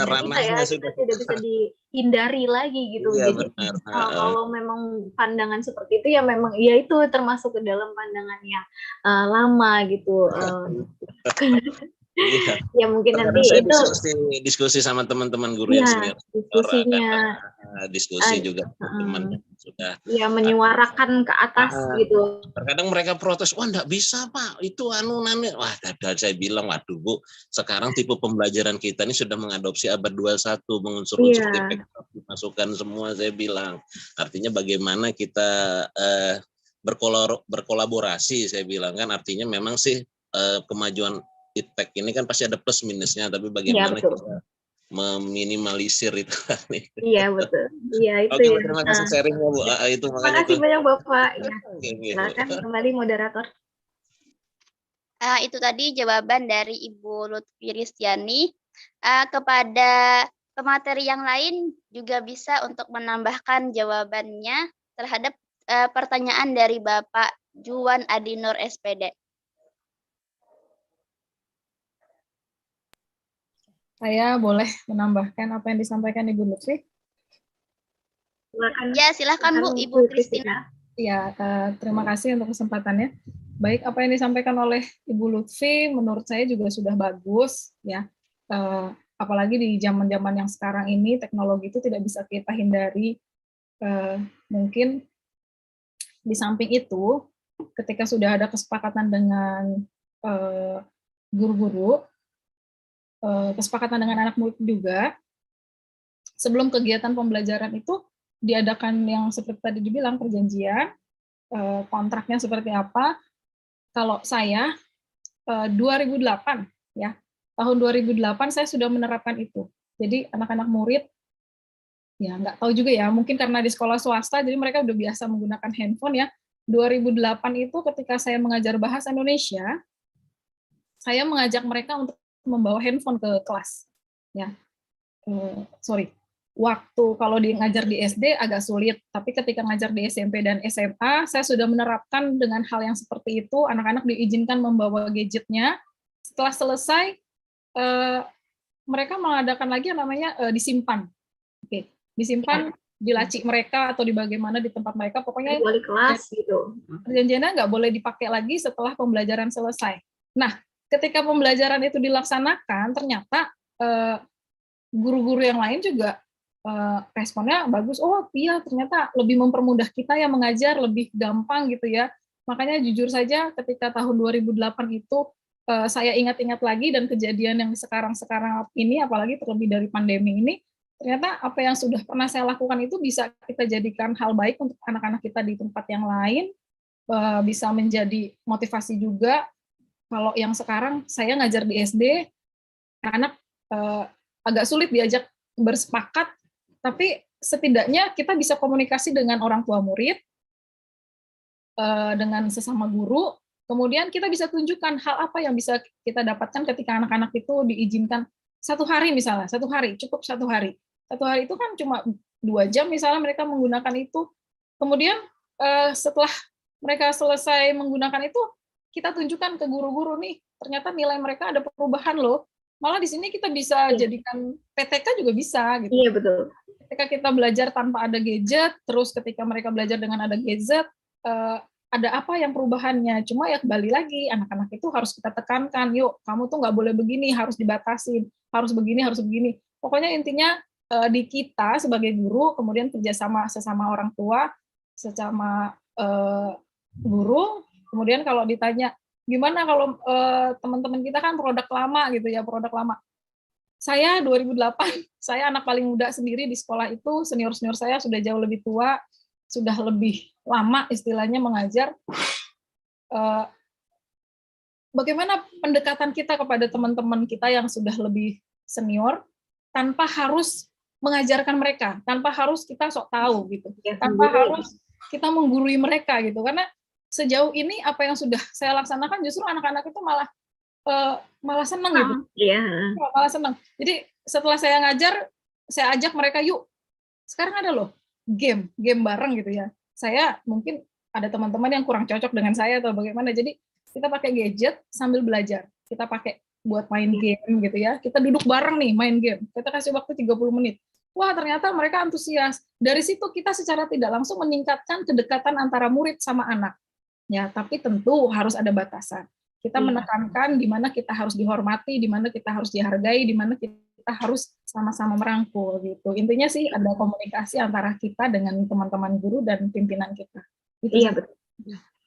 ranahnya kita sudah tidak bisa dihindari lagi gitu. Iya, jadi benar. Kalau memang pandangan seperti itu ya memang ya itu termasuk ke dalam pandangannya lama gitu. Ya mungkin nanti saya itu diskusi sama teman-teman guru yang senior, diskusi juga teman sudah menyuarakan ke atas gitu. Terkadang mereka protes, wah enggak bisa Pak, itu wah saya bilang waduh Bu, sekarang tipe pembelajaran kita ini sudah mengadopsi abad 21, mengunsur-unsur TPK dimasukkan semua, saya bilang artinya bagaimana kita berkolaborasi, saya bilang kan artinya memang sih kemajuan iptek ini kan pasti ada plus minusnya, tapi bagaimana kita meminimalisir itu. Iya betul. Iya itu. Oke, terima kasih sharingnya Bu. Itu terima kasih banyak Bapak. Ya. Silakan kembali moderator. Itu tadi jawaban dari Ibu Lutfi Ristiani. Kepada pemateri yang lain juga bisa untuk menambahkan jawabannya terhadap pertanyaan dari Bapak Juwan Adinur SPD. Saya boleh menambahkan apa yang disampaikan Ibu Lutfi? Silakan. Ya, silakan Bu, Ibu Kristina. Ya, terima kasih untuk kesempatannya. Baik, apa yang disampaikan oleh Ibu Lutfi menurut saya juga sudah bagus ya. Apalagi di zaman-zaman yang sekarang ini teknologi itu tidak bisa kita hindari. Mungkin di samping itu ketika sudah ada kesepakatan dengan guru-guru, kesepakatan dengan anak murid juga, sebelum kegiatan pembelajaran itu diadakan yang seperti tadi dibilang perjanjian, kontraknya seperti apa. Kalau saya 2008 ya, tahun 2008 saya sudah menerapkan itu. Jadi anak-anak murid ya nggak tahu juga ya, mungkin karena di sekolah swasta jadi mereka udah biasa menggunakan handphone ya. 2008 itu ketika saya mengajar bahasa Indonesia, saya mengajak mereka untuk membawa handphone ke kelas ya. Waktu kalau ngajar di SD agak sulit, tapi ketika ngajar di SMP dan SMA saya sudah menerapkan dengan hal yang seperti itu. Anak-anak diizinkan membawa gadgetnya. Setelah selesai mereka mengadakan lagi yang namanya disimpan. Disimpan di laci mereka atau di bagaimana di tempat mereka, pokoknya di kelas gitu. Perjanjiannya nggak boleh dipakai lagi setelah pembelajaran selesai. Nah, ketika pembelajaran itu dilaksanakan, ternyata guru-guru yang lain juga responnya bagus. Oh iya, ternyata lebih mempermudah kita ya mengajar, lebih gampang gitu ya. Makanya jujur saja ketika tahun 2008 itu saya ingat-ingat lagi, dan kejadian yang sekarang-sekarang ini, apalagi terlebih dari pandemi ini, ternyata apa yang sudah pernah saya lakukan itu bisa kita jadikan hal baik untuk anak-anak kita di tempat yang lain, bisa menjadi motivasi juga. Kalau yang sekarang saya ngajar di SD, anak agak sulit diajak bersepakat, tapi setidaknya kita bisa komunikasi dengan orang tua murid, dengan sesama guru, kemudian kita bisa tunjukkan hal apa yang bisa kita dapatkan ketika anak-anak itu diizinkan 1 hari misalnya, 1 hari, cukup 1 hari. 1 hari itu kan cuma 2 jam misalnya mereka menggunakan itu, kemudian setelah mereka selesai menggunakan itu, kita tunjukkan ke guru-guru nih, ternyata nilai mereka ada perubahan loh. Malah di sini kita bisa jadikan PTK juga bisa gitu. Iya, betul. Ketika kita belajar tanpa ada gadget, terus ketika mereka belajar dengan ada gadget, ada apa yang perubahannya. Cuma ya kembali lagi, anak-anak itu harus kita tekankan, yuk kamu tuh nggak boleh begini, harus dibatasin, harus begini, harus begini. Pokoknya intinya di kita sebagai guru, kemudian kerjasama sesama orang tua, sesama guru, kemudian kalau ditanya, gimana kalau teman-teman kita kan produk lama gitu ya, produk lama. Saya 2008, saya anak paling muda sendiri di sekolah itu, senior-senior saya sudah jauh lebih tua, sudah lebih lama istilahnya mengajar. Bagaimana pendekatan kita kepada teman-teman kita yang sudah lebih senior, tanpa harus mengajarkan mereka, tanpa harus kita sok tahu gitu, tanpa harus kita menggurui mereka gitu, karena sejauh ini apa yang sudah saya laksanakan justru anak-anak itu malah senang gitu. Iya. Malah senang. Jadi setelah saya ngajar, saya ajak mereka, yuk, sekarang ada loh game bareng gitu ya. Saya mungkin ada teman-teman yang kurang cocok dengan saya atau bagaimana, jadi kita pakai gadget sambil belajar. Kita pakai buat main game gitu ya. Kita duduk bareng nih main game. Kita kasih waktu 30 menit. Wah, ternyata mereka antusias. Dari situ kita secara tidak langsung meningkatkan kedekatan antara murid sama anak. Ya, tapi tentu harus ada batasan. Kita menekankan di mana kita harus dihormati, di mana kita harus dihargai, di mana kita harus sama-sama merangkul gitu. Intinya sih ada komunikasi antara kita dengan teman-teman guru dan pimpinan kita. Gitu. Iya, betul.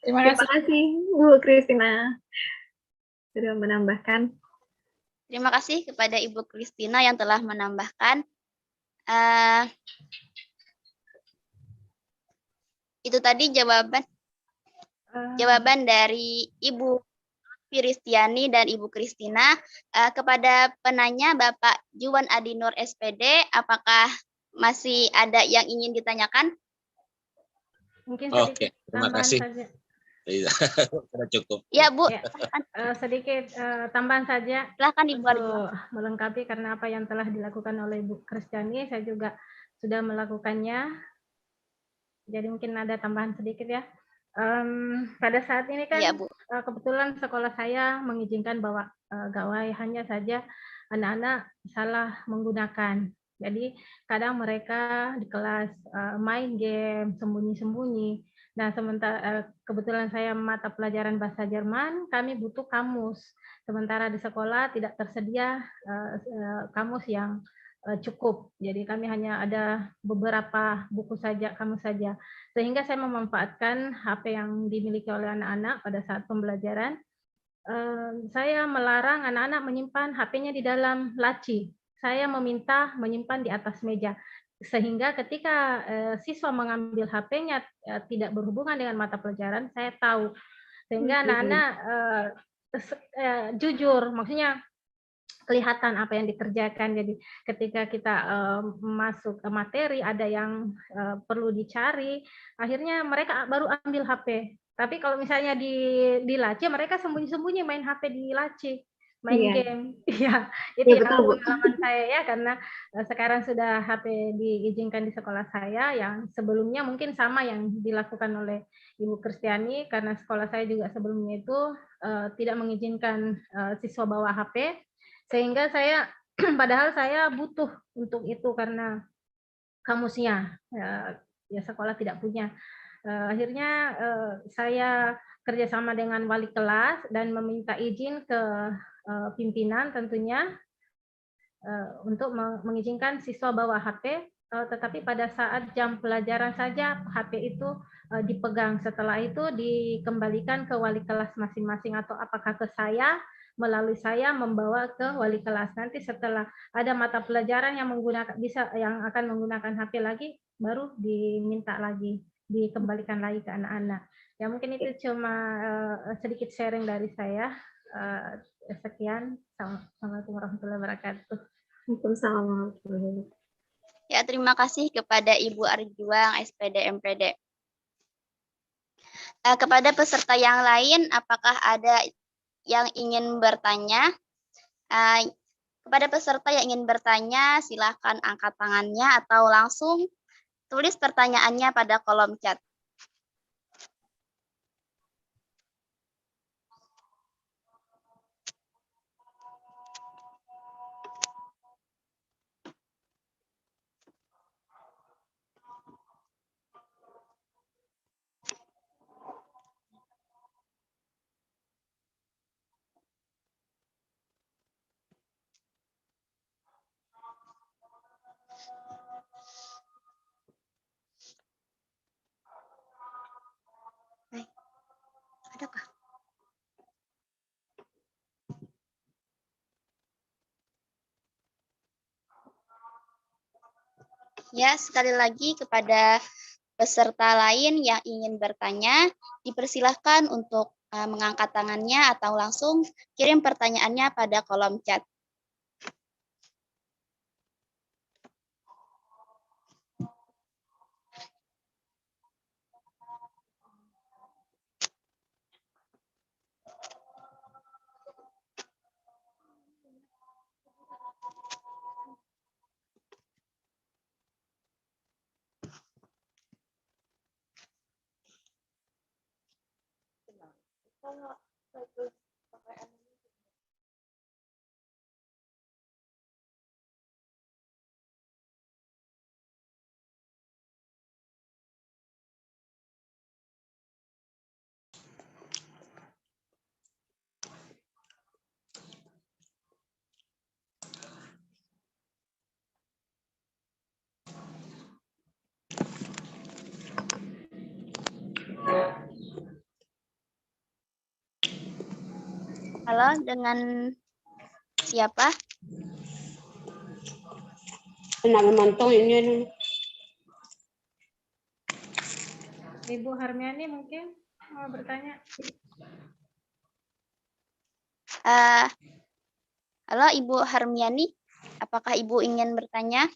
Terima kasih Bu Christina sudah menambahkan. Terima kasih kepada Ibu Christina yang telah menambahkan. Itu tadi jawaban dari Ibu Firistiani dan Ibu Christina. Kepada penanya Bapak Juwan Adinur SPD, apakah masih ada yang ingin ditanyakan? Mungkin Oke, terima tambahan kasih. saja. Sudah cukup. Ya, Bu. Ya, sedikit tambahan saja Silahkan Ibu Arjo. untuk melengkapi, karena apa yang telah dilakukan oleh Ibu Kristiani, saya juga sudah melakukannya. Jadi mungkin ada tambahan sedikit ya. Pada saat ini kan Ya, Bu. Kebetulan sekolah saya mengizinkan bahwa gawai hanya saja anak-anak salah menggunakan. Jadi kadang mereka di kelas main game sembunyi-sembunyi. Nah, sementara kebetulan saya mata pelajaran bahasa Jerman, kami butuh kamus. Sementara di sekolah tidak tersedia kamus yang cukup. Jadi kami hanya ada beberapa buku saja, kamus saja. Sehingga saya memanfaatkan HP yang dimiliki oleh anak-anak pada saat pembelajaran. Saya melarang anak-anak menyimpan HP-nya di dalam laci. Saya meminta menyimpan di atas meja. Sehingga ketika siswa mengambil HP-nya tidak berhubungan dengan mata pelajaran, saya tahu. Sehingga anak-anak jujur, maksudnya kelihatan apa yang dikerjakan. Jadi ketika kita masuk ke materi, ada yang perlu dicari, akhirnya mereka baru ambil HP. Tapi kalau misalnya di laci, mereka sembunyi-sembunyi main HP di laci, main game. Iya, itu pengalaman saya ya, karena sekarang sudah HP diizinkan di sekolah saya, yang sebelumnya mungkin sama yang dilakukan oleh Ibu Kristiani, karena sekolah saya juga sebelumnya itu tidak mengizinkan siswa bawa HP. Sehingga saya, padahal saya butuh untuk itu karena kamusnya, ya sekolah tidak punya. Akhirnya saya kerjasama dengan wali kelas dan meminta izin ke pimpinan tentunya untuk mengizinkan siswa bawa HP tetapi pada saat jam pelajaran saja HP itu dipegang. Setelah itu dikembalikan ke wali kelas masing-masing, atau apakah ke saya, melalui saya membawa ke wali kelas. Nanti setelah ada mata pelajaran yang akan menggunakan HP lagi, baru diminta lagi, dikembalikan lagi ke anak-anak. Ya mungkin itu cuma sedikit sharing dari saya. Sekian. Assalamualaikum warahmatullahi wabarakatuh. Waalaikumsalam warahmatullahi wabarakatuh. Ya, terima kasih kepada Ibu Arjuang, SPD MPD. Kepada peserta yang lain, apakah ada yang ingin bertanya? Kepada peserta yang ingin bertanya, silakan angkat tangannya atau langsung tulis pertanyaannya pada kolom chat. Adakah? Ya, sekali lagi kepada peserta lain yang ingin bertanya, dipersilahkan untuk mengangkat tangannya atau langsung kirim pertanyaannya pada kolom chat. Halo, dengan siapa? Nama mantong ini. Ibu Harmiani mungkin mau bertanya. Halo, Ibu Harmiani. Apakah Ibu ingin bertanya?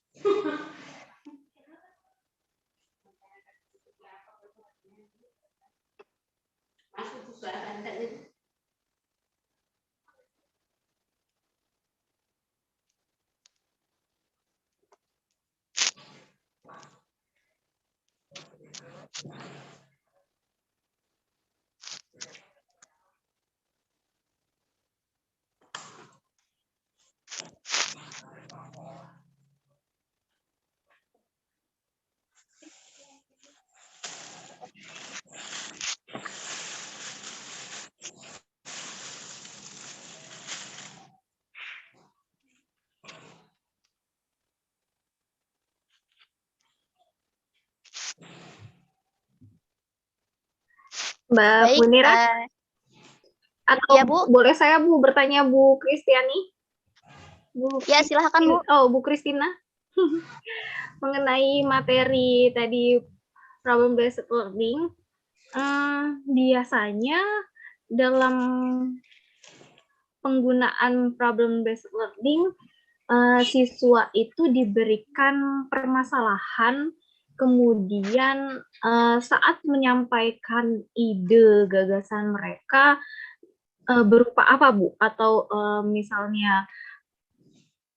Mbak Baik, Munira, atau ya, Bu. boleh saya Bu bertanya Bu Kristiani? Ya, silakan Bu. Oh, Bu Kristina. Mengenai materi tadi problem based learning, biasanya dalam penggunaan problem based learning, siswa itu diberikan permasalahan, kemudian saat menyampaikan ide gagasan mereka berupa apa Bu? Atau misalnya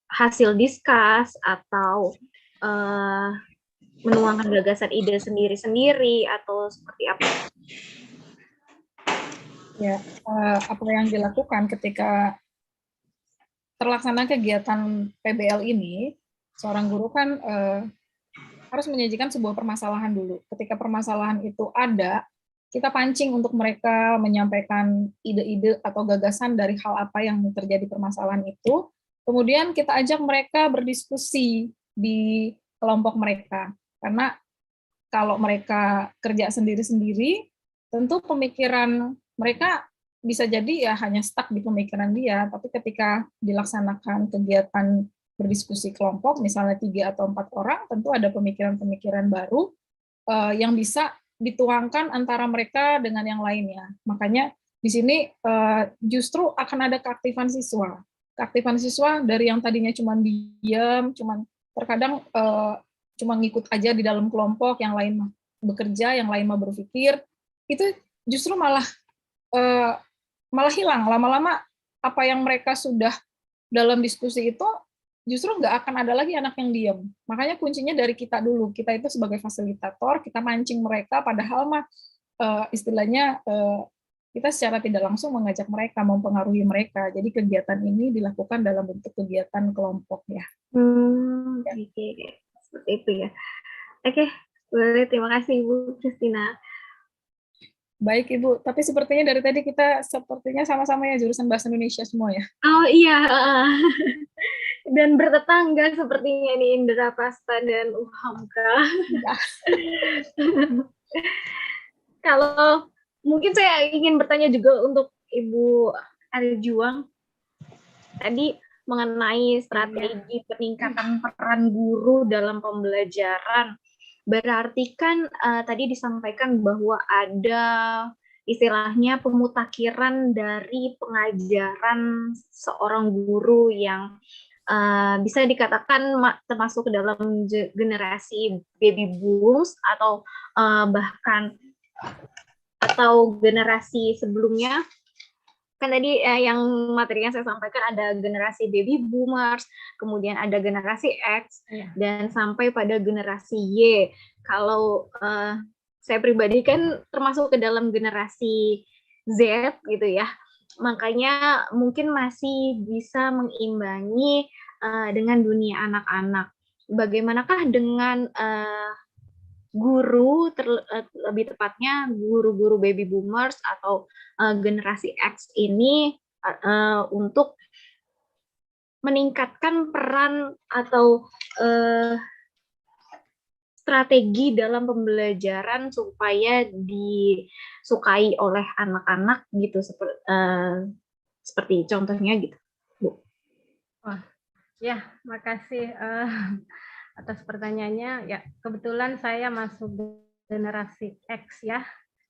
hasil diskus atau menuangkan gagasan ide sendiri-sendiri atau seperti apa? Ya, apa yang dilakukan ketika terlaksana kegiatan PBL ini, seorang guru kan harus menyajikan sebuah permasalahan dulu. Ketika permasalahan itu ada, kita pancing untuk mereka menyampaikan ide-ide atau gagasan dari hal apa yang terjadi permasalahan itu. Kemudian kita ajak mereka berdiskusi di kelompok mereka. Karena kalau mereka kerja sendiri-sendiri, tentu pemikiran mereka bisa jadi ya hanya stuck di pemikiran dia, tapi ketika dilaksanakan kegiatan berdiskusi kelompok, misalnya 3 atau 4 orang, tentu ada pemikiran-pemikiran baru yang bisa dituangkan antara mereka dengan yang lainnya. Makanya di sini justru akan ada keaktifan siswa. Keaktifan siswa dari yang tadinya cuma diam, terkadang cuma ngikut aja di dalam kelompok, yang lain mah bekerja, yang lain mah berpikir, itu justru malah hilang. Lama-lama apa yang mereka sudah dalam diskusi itu justru nggak akan ada lagi anak yang diam. Makanya kuncinya dari kita dulu. Kita itu sebagai fasilitator, kita mancing mereka, padahal mah istilahnya kita secara tidak langsung mengajak mereka, mempengaruhi mereka. Jadi kegiatan ini dilakukan dalam bentuk kegiatan kelompok ya. Oke. Seperti itu ya. Oke, terima kasih Ibu Christina. Baik Ibu, tapi sepertinya dari tadi kita sepertinya sama-sama ya jurusan Bahasa Indonesia semua ya. Oh iya, dan bertetangga sepertinya ini Indra Prasta dan Uhamka. Kalau mungkin saya ingin bertanya juga untuk Ibu Ari Juang, tadi mengenai strategi peningkatan peran guru dalam pembelajaran. Berarti kan tadi disampaikan bahwa ada istilahnya pemutakhiran dari pengajaran seorang guru yang bisa dikatakan termasuk ke dalam generasi baby booms atau bahkan atau generasi sebelumnya. Kan tadi yang materi yang saya sampaikan ada generasi baby boomers, kemudian ada generasi X, dan sampai pada generasi Y. Kalau saya pribadi kan termasuk ke dalam generasi Z gitu ya, makanya mungkin masih bisa mengimbangi dengan dunia anak-anak. Bagaimanakah dengan guru, lebih tepatnya guru-guru baby boomers atau generasi X ini untuk meningkatkan peran atau strategi dalam pembelajaran supaya disukai oleh anak-anak gitu, seperti contohnya gitu, Bu. Ya, makasih atas pertanyaannya. Ya, kebetulan saya masuk generasi X ya.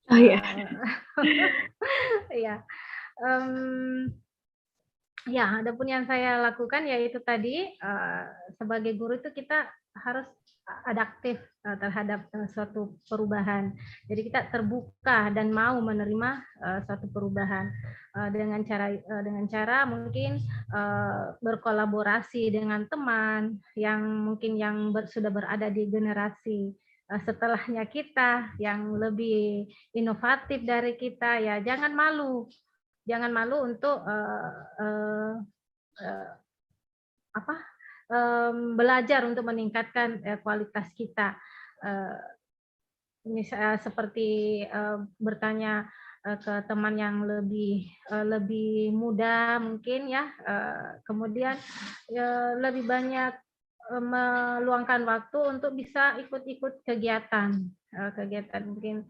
Oh iya. Ya. Ya, adapun yang saya lakukan yaitu tadi sebagai guru itu kita harus adaptif terhadap suatu perubahan. Jadi kita terbuka dan mau menerima suatu perubahan dengan cara mungkin berkolaborasi dengan teman yang mungkin sudah berada di generasi setelahnya kita yang lebih inovatif dari kita, ya jangan malu untuk belajar untuk meningkatkan kualitas kita. Misalnya seperti bertanya ke teman yang lebih muda mungkin ya, kemudian lebih banyak meluangkan waktu untuk bisa ikut-ikut kegiatan mungkin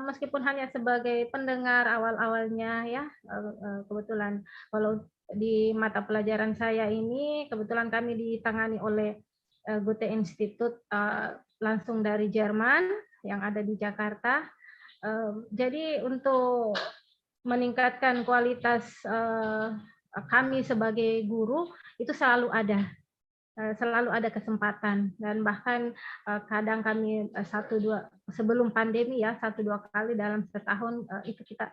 meskipun hanya sebagai pendengar awal-awalnya ya. Kebetulan kalau di mata pelajaran saya ini kebetulan kami ditangani oleh Goethe Institut langsung dari Jerman yang ada di Jakarta. Jadi untuk meningkatkan kualitas kami sebagai guru itu selalu ada kesempatan, dan bahkan kadang kami sebelum pandemi ya 1-2 kali dalam setahun itu kita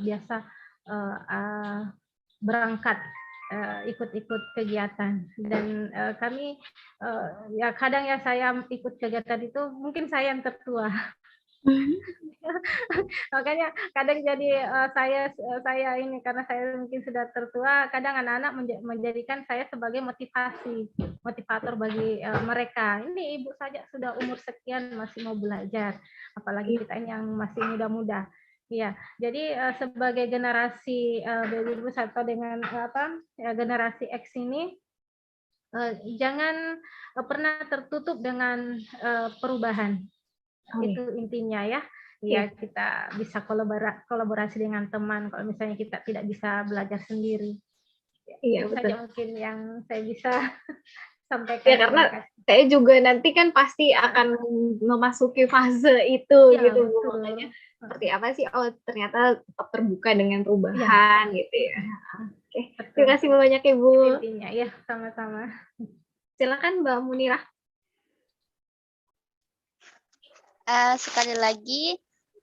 biasa berangkat ikut-ikut kegiatan, dan kami ya kadang ya saya ikut kegiatan itu mungkin saya yang tertua. Makanya kadang jadi saya ini karena saya mungkin sudah tertua, kadang anak-anak menjadikan saya sebagai motivator bagi mereka. Ini ibu saja sudah umur sekian masih mau belajar, apalagi kita ini yang masih muda-muda. Iya, jadi sebagai generasi baby boomers atau dengan generasi X ini Jangan pernah tertutup dengan perubahan. Oh, iya. Itu intinya ya. Iya. Ya, kita bisa kolaborasi dengan teman kalau misalnya kita tidak bisa belajar sendiri. Iya, Itu betul. saja mungkin yang saya bisa sampaikan. Ya, Terima karena kasih. saya juga nanti kan pasti akan memasuki fase itu Ya, gitu Bu. betul. Makanya seperti apa sih? Oh, ternyata tetap terbuka dengan Ya, perubahan gitu ya. Oke, betul. terima kasih banyak Ibu. Itu intinya ya, sama-sama. Silakan Mbak Munirah. Sekali lagi,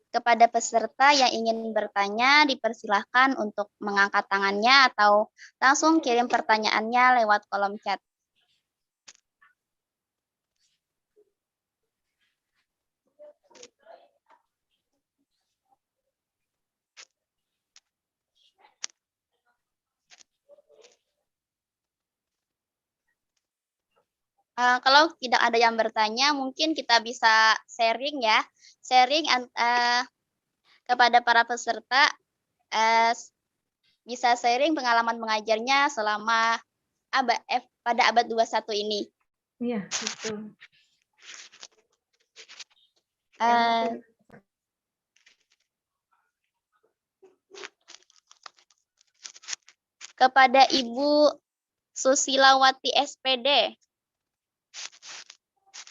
kepada peserta yang ingin bertanya, dipersilahkan untuk mengangkat tangannya atau langsung kirim pertanyaannya lewat kolom chat. Kalau tidak ada yang bertanya, mungkin kita bisa sharing ya. Sharing kepada para peserta, bisa sharing pengalaman mengajarnya selama pada abad 21 ini. Iya, betul. Kepada Ibu Susilawati SPD.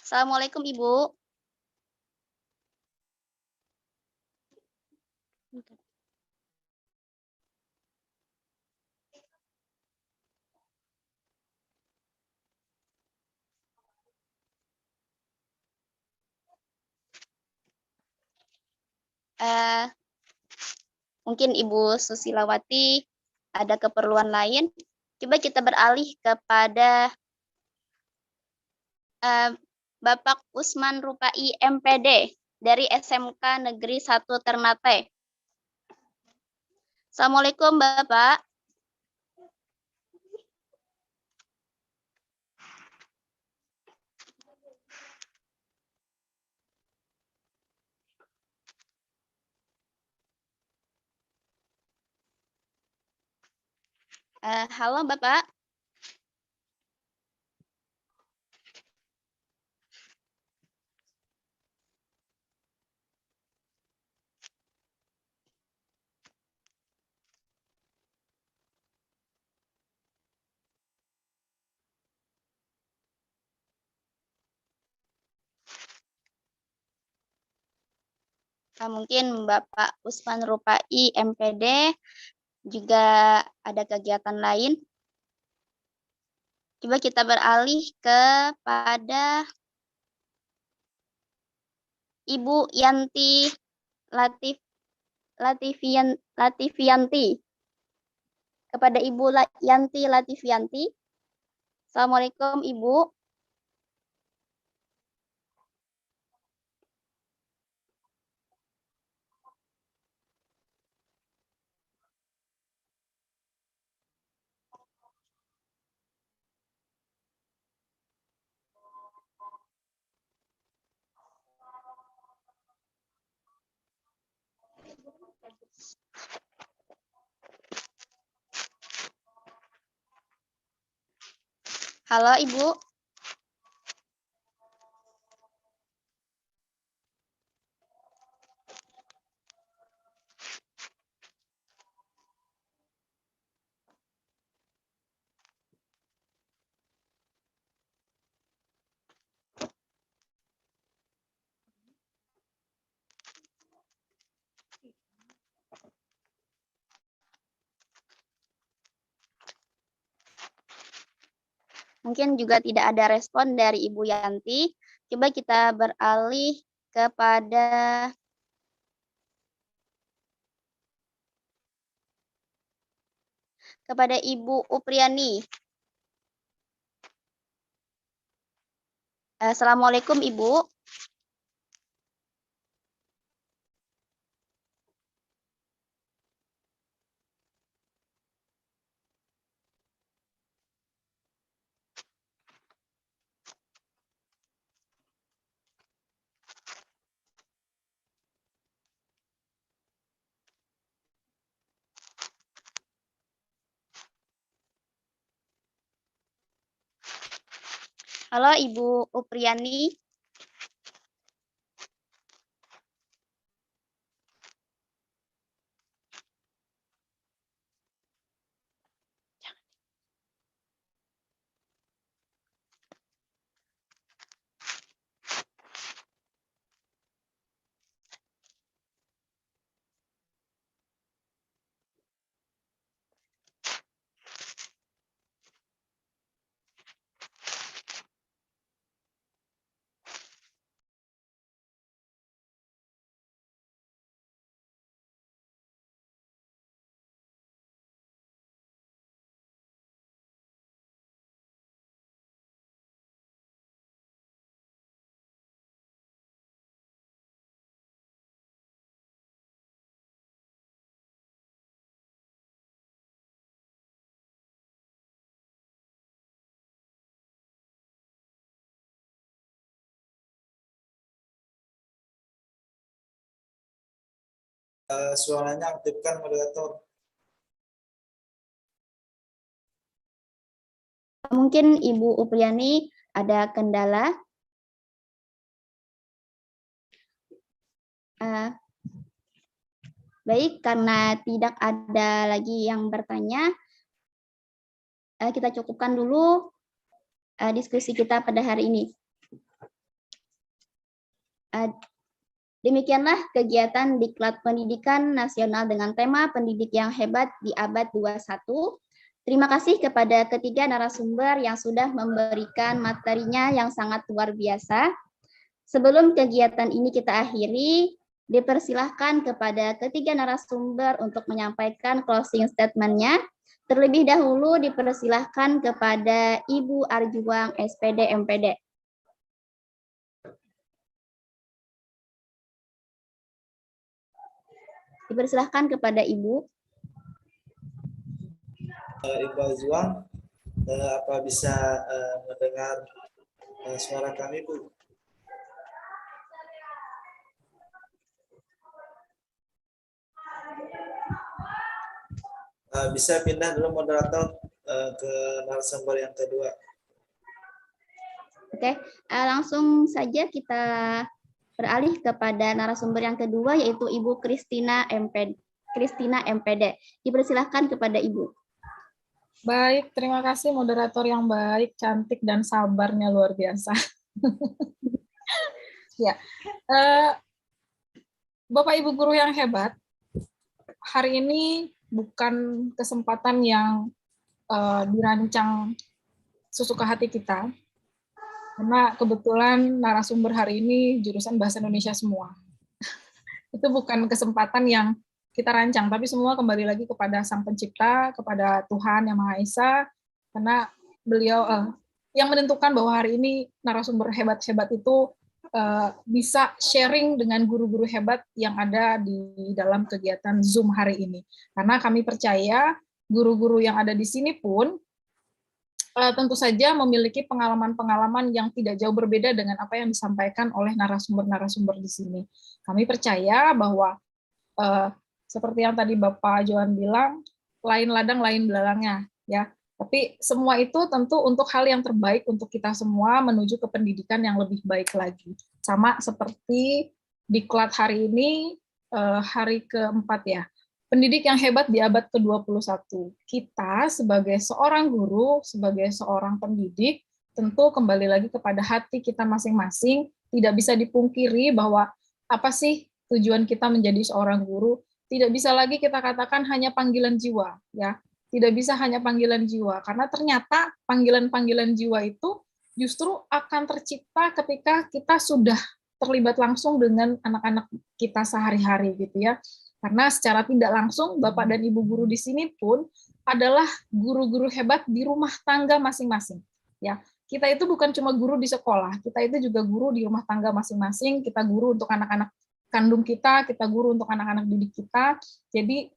Assalamualaikum Ibu. Mungkin Ibu Susilawati ada keperluan lain. Coba kita beralih kepada Bapak Usman Rupai MPD dari SMK Negeri 1 Ternate. Assalamualaikum Bapak. Halo Bapak. Mungkin Bapak Usman Rupai MPD juga ada kegiatan lain. Coba kita beralih kepada Ibu Yanti Latifianti. Kepada Ibu Yanti Latifianti. Assalamualaikum Ibu. Halo Ibu. Mungkin juga tidak ada respon dari Ibu Yanti. Coba kita beralih kepada Ibu Upriani. Assalamualaikum Ibu. Halo Ibu Upriani. Suaranya aktifkan moderator. Mungkin Ibu Upriani ada kendala. Baik, karena tidak ada lagi yang bertanya, kita cukupkan dulu diskusi kita pada hari ini. Demikianlah kegiatan Diklat Pendidikan Nasional dengan tema Pendidik yang Hebat di Abad 21. Terima kasih kepada ketiga narasumber yang sudah memberikan materinya yang sangat luar biasa. Sebelum kegiatan ini kita akhiri, dipersilahkan kepada ketiga narasumber untuk menyampaikan closing statement-nya. Terlebih dahulu dipersilahkan kepada Ibu Arjuang SPD MPD. Dipersilahkan kepada Ibu. Ibu Arjuang, apa bisa mendengar suara kami, Bu? Bisa pindah dulu moderator ke narasumber yang kedua. Oke, langsung saja kita beralih kepada narasumber yang kedua, yaitu Ibu Christina MPD. Dipersilahkan kepada Ibu. Baik, terima kasih moderator yang baik, cantik, dan sabarnya luar biasa. Ya, Bapak Ibu guru yang hebat, hari ini bukan kesempatan yang dirancang sesuka hati kita, karena kebetulan narasumber hari ini jurusan Bahasa Indonesia semua. Itu bukan kesempatan yang kita rancang, tapi semua kembali lagi kepada Sang Pencipta, kepada Tuhan Yang Maha Esa, karena beliau yang menentukan bahwa hari ini narasumber hebat-hebat itu bisa sharing dengan guru-guru hebat yang ada di dalam kegiatan Zoom hari ini. Karena kami percaya guru-guru yang ada di sini pun tentu saja memiliki pengalaman-pengalaman yang tidak jauh berbeda dengan apa yang disampaikan oleh narasumber-narasumber di sini. Kami percaya bahwa seperti yang tadi Bapak Johan bilang, lain ladang, lain belalangnya, ya. Tapi semua itu tentu untuk hal yang terbaik untuk kita semua menuju ke pendidikan yang lebih baik lagi. Sama seperti diklat hari ini, hari keempat ya. Pendidik yang hebat di abad ke-21. Kita sebagai seorang guru, sebagai seorang pendidik, tentu kembali lagi kepada hati kita masing-masing, tidak bisa dipungkiri bahwa apa sih tujuan kita menjadi seorang guru, tidak bisa lagi kita katakan hanya panggilan jiwa, ya. Tidak bisa hanya panggilan jiwa, karena ternyata panggilan-panggilan jiwa itu justru akan tercipta ketika kita sudah terlibat langsung dengan anak-anak kita sehari-hari gitu ya. Karena secara tidak langsung Bapak dan Ibu guru di sini pun adalah guru-guru hebat di rumah tangga masing-masing. Ya, kita itu bukan cuma guru di sekolah, kita itu juga guru di rumah tangga masing-masing. Kita guru untuk anak-anak kandung kita guru untuk anak-anak didik kita. Jadi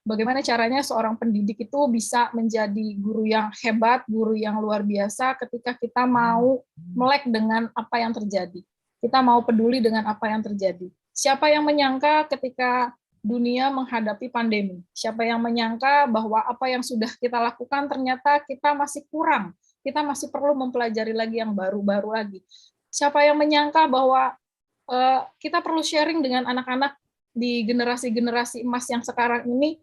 bagaimana caranya seorang pendidik itu bisa menjadi guru yang hebat, guru yang luar biasa ketika kita mau melek dengan apa yang terjadi. Kita mau peduli dengan apa yang terjadi. Siapa yang menyangka ketika dunia menghadapi pandemi? Siapa yang menyangka bahwa apa yang sudah kita lakukan ternyata kita masih kurang. kita masih perlu mempelajari lagi yang baru-baru lagi. Siapa yang menyangka bahwa kita perlu sharing dengan anak-anak di generasi-generasi emas yang sekarang ini,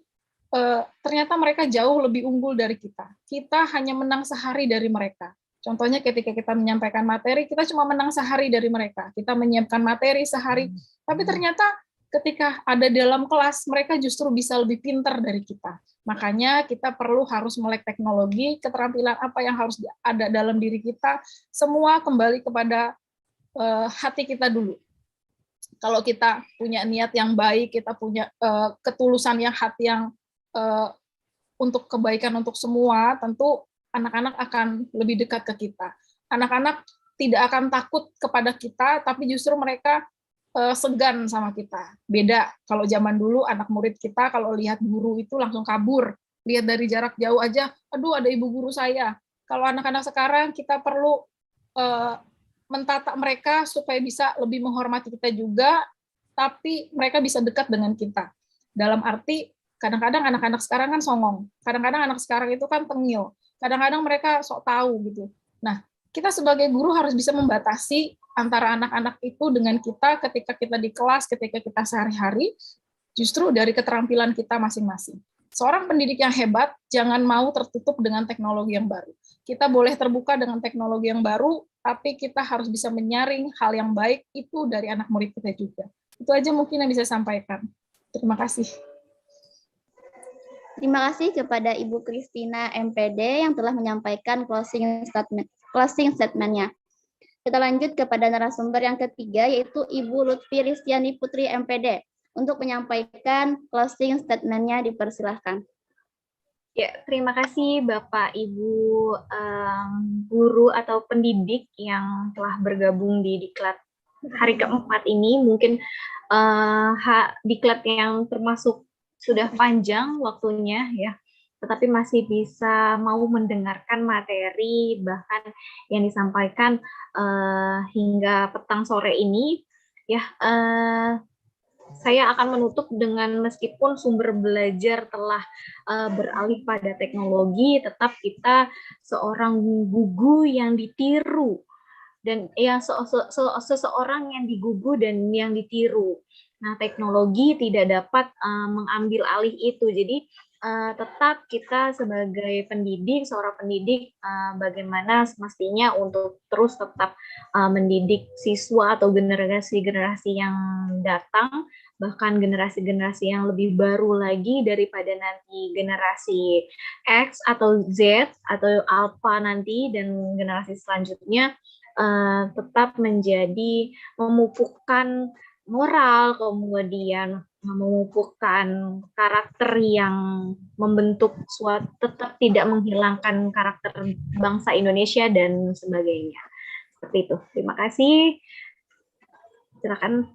ternyata mereka jauh lebih unggul dari kita. Kita hanya menang sehari dari mereka. Contohnya ketika kita menyampaikan materi, kita cuma menang sehari dari mereka. Kita menyiapkan materi sehari, tapi ternyata ketika ada dalam kelas, mereka justru bisa lebih pintar dari kita. Makanya kita harus melek teknologi, keterampilan apa yang harus ada dalam diri kita, semua kembali kepada hati kita dulu. Kalau kita punya niat yang baik, kita punya ketulusan yang hati yang untuk kebaikan untuk semua, tentu anak-anak akan lebih dekat ke kita. Anak-anak tidak akan takut kepada kita, tapi justru mereka segan sama kita. Beda kalau zaman dulu anak murid kita kalau lihat guru itu langsung kabur. Lihat dari jarak jauh aja, aduh ada ibu guru saya. Kalau anak-anak sekarang kita perlu mentata mereka supaya bisa lebih menghormati kita juga, tapi mereka bisa dekat dengan kita. Dalam arti, kadang-kadang anak-anak sekarang kan songong. Kadang-kadang anak sekarang itu kan tengil. Kadang-kadang mereka sok tahu gitu. Nah, kita sebagai guru harus bisa membatasi antara anak-anak itu dengan kita ketika kita di kelas, ketika kita sehari-hari, justru dari keterampilan kita masing-masing. Seorang pendidik yang hebat jangan mau tertutup dengan teknologi yang baru. Kita boleh terbuka dengan teknologi yang baru, tapi kita harus bisa menyaring hal yang baik itu dari anak murid kita juga. Itu aja mungkin yang bisa saya sampaikan. Terima kasih. Terima kasih kepada Ibu Christina MPD yang telah menyampaikan closing statement-nya. Kita lanjut kepada narasumber yang ketiga, yaitu Ibu Lutfi Ristiani Putri MPD. Untuk menyampaikan closing statement-nya, dipersilahkan. Ya, terima kasih Bapak Ibu guru atau pendidik yang telah bergabung di diklat hari keempat ini. Mungkin diklat yang termasuk sudah panjang waktunya ya, tetapi masih bisa mau mendengarkan materi bahkan yang disampaikan hingga petang sore ini ya. Saya akan menutup dengan meskipun sumber belajar telah beralih pada teknologi, tetap kita seorang guru yang ditiru dan yang seseorang yang digugu dan yang ditiru. Nah, teknologi tidak dapat mengambil alih itu. Jadi tetap kita sebagai pendidik, seorang pendidik, bagaimana semestinya untuk terus tetap mendidik siswa atau generasi-generasi yang datang, bahkan generasi-generasi yang lebih baru lagi daripada nanti generasi X atau Z atau Alpha nanti dan generasi selanjutnya, tetap menjadi memupukkan moral, kemudian memupukkan karakter yang membentuk suatu, tetap tidak menghilangkan karakter bangsa Indonesia dan sebagainya. Seperti itu. Terima kasih. Silakan.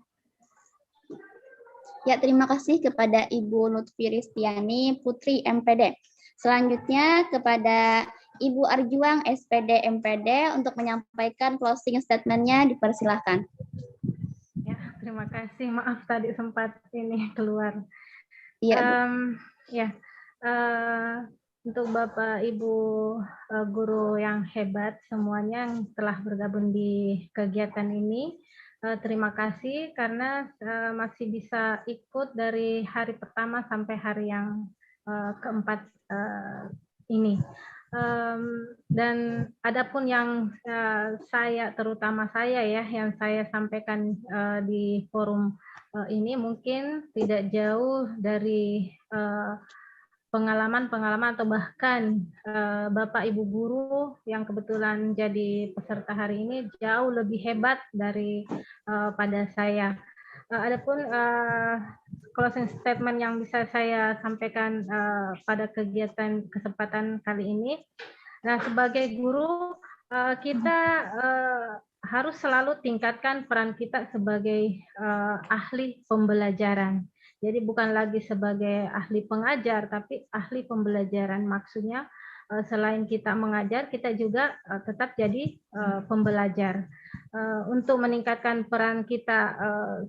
Ya, terima kasih kepada Ibu Lutfi Ristiani Putri MPD. Selanjutnya kepada Ibu Arjuang SPD MPD untuk menyampaikan closing statement-nya, dipersilahkan. Terima kasih. Maaf tadi sempat ini keluar. Iya, untuk Bapak Ibu guru yang hebat semuanya yang telah bergabung di kegiatan ini, terima kasih karena masih bisa ikut dari hari pertama sampai hari yang keempat ini. Dan adapun yang terutama saya ya, yang saya sampaikan di forum ini mungkin tidak jauh dari pengalaman-pengalaman atau bahkan Bapak Ibu guru yang kebetulan jadi peserta hari ini jauh lebih hebat dari pada saya. Adapun closing statement yang bisa saya sampaikan pada kegiatan kesempatan kali ini, nah sebagai guru kita harus selalu tingkatkan peran kita sebagai ahli pembelajaran. Jadi bukan lagi sebagai ahli pengajar, tapi ahli pembelajaran. Maksudnya selain kita mengajar, kita juga tetap jadi pembelajar. Untuk meningkatkan peran kita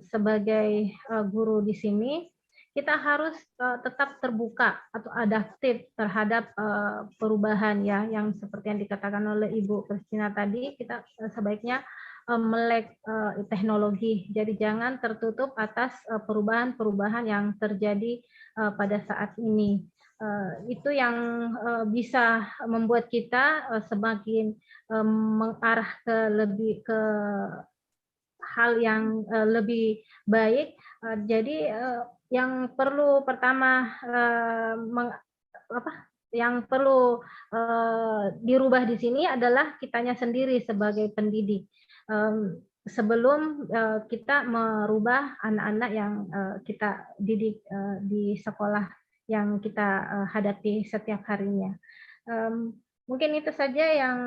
sebagai guru di sini, kita harus tetap terbuka atau adaptif terhadap perubahan ya, yang seperti yang dikatakan oleh Ibu Christina tadi, kita sebaiknya melek teknologi. Jadi jangan tertutup atas perubahan-perubahan yang terjadi pada saat ini. Itu yang bisa membuat kita semakin mengarah ke hal yang lebih baik. Jadi yang perlu pertama yang perlu dirubah di sini adalah kitanya sendiri sebagai pendidik. Sebelum kita merubah anak-anak yang kita didik di sekolah yang kita hadapi setiap harinya. Mungkin itu saja yang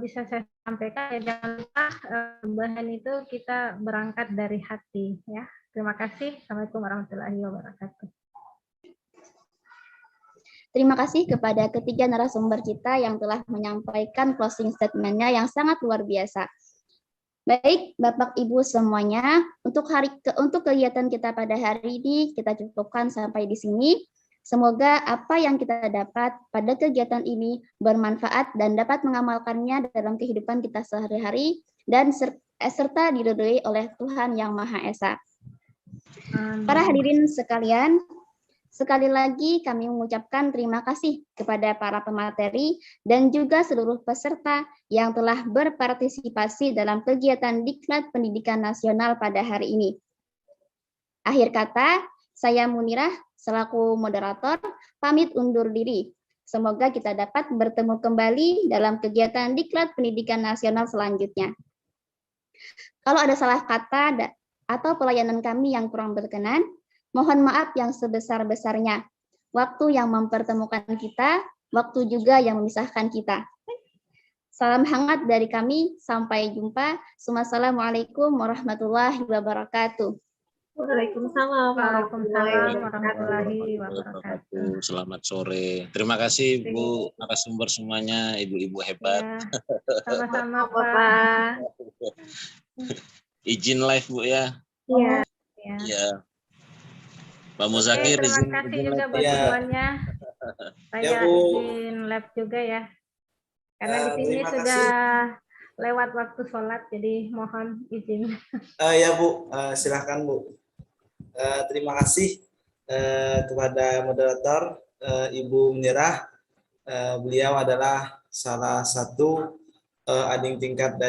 bisa saya sampaikan. Jangan lupa perubahan itu kita berangkat dari hati ya. Terima kasih. Assalamualaikum warahmatullahi wabarakatuh. Terima kasih kepada ketiga narasumber kita yang telah menyampaikan closing statement-nya yang sangat luar biasa. Baik, Bapak Ibu semuanya, untuk kegiatan kita pada hari ini kita cukupkan sampai di sini. Semoga apa yang kita dapat pada kegiatan ini bermanfaat dan dapat mengamalkannya dalam kehidupan kita sehari-hari dan serta diridhoi oleh Tuhan Yang Maha Esa. Para hadirin sekalian, sekali lagi kami mengucapkan terima kasih kepada para pemateri dan juga seluruh peserta yang telah berpartisipasi dalam kegiatan Diklat Pendidikan Nasional pada hari ini. Akhir kata, saya Munirah selaku moderator pamit undur diri. Semoga kita dapat bertemu kembali dalam kegiatan Diklat Pendidikan Nasional selanjutnya. Kalau ada salah kata atau pelayanan kami yang kurang berkenan, mohon maaf yang sebesar-besarnya. Waktu yang mempertemukan kita, waktu juga yang memisahkan kita. Salam hangat dari kami, sampai jumpa. Wassalamualaikum warahmatullahi wabarakatuh. Waalaikumsalam warahmatullahi wabarakatuh. Selamat sore. Terima kasih Bu narasumber semuanya, ibu-ibu hebat. Ya, sama-sama Pak. Izin live Bu ya. Iya. Iya. Pak Muzakir, terima kasih juga buat semuanya. Saya izin live juga ya. Karena di sini sudah lewat waktu sholat, jadi mohon izin. Ya Bu, silakan Bu. Terima kasih kepada moderator Ibu Munirah. Beliau adalah salah satu adik tingkat dari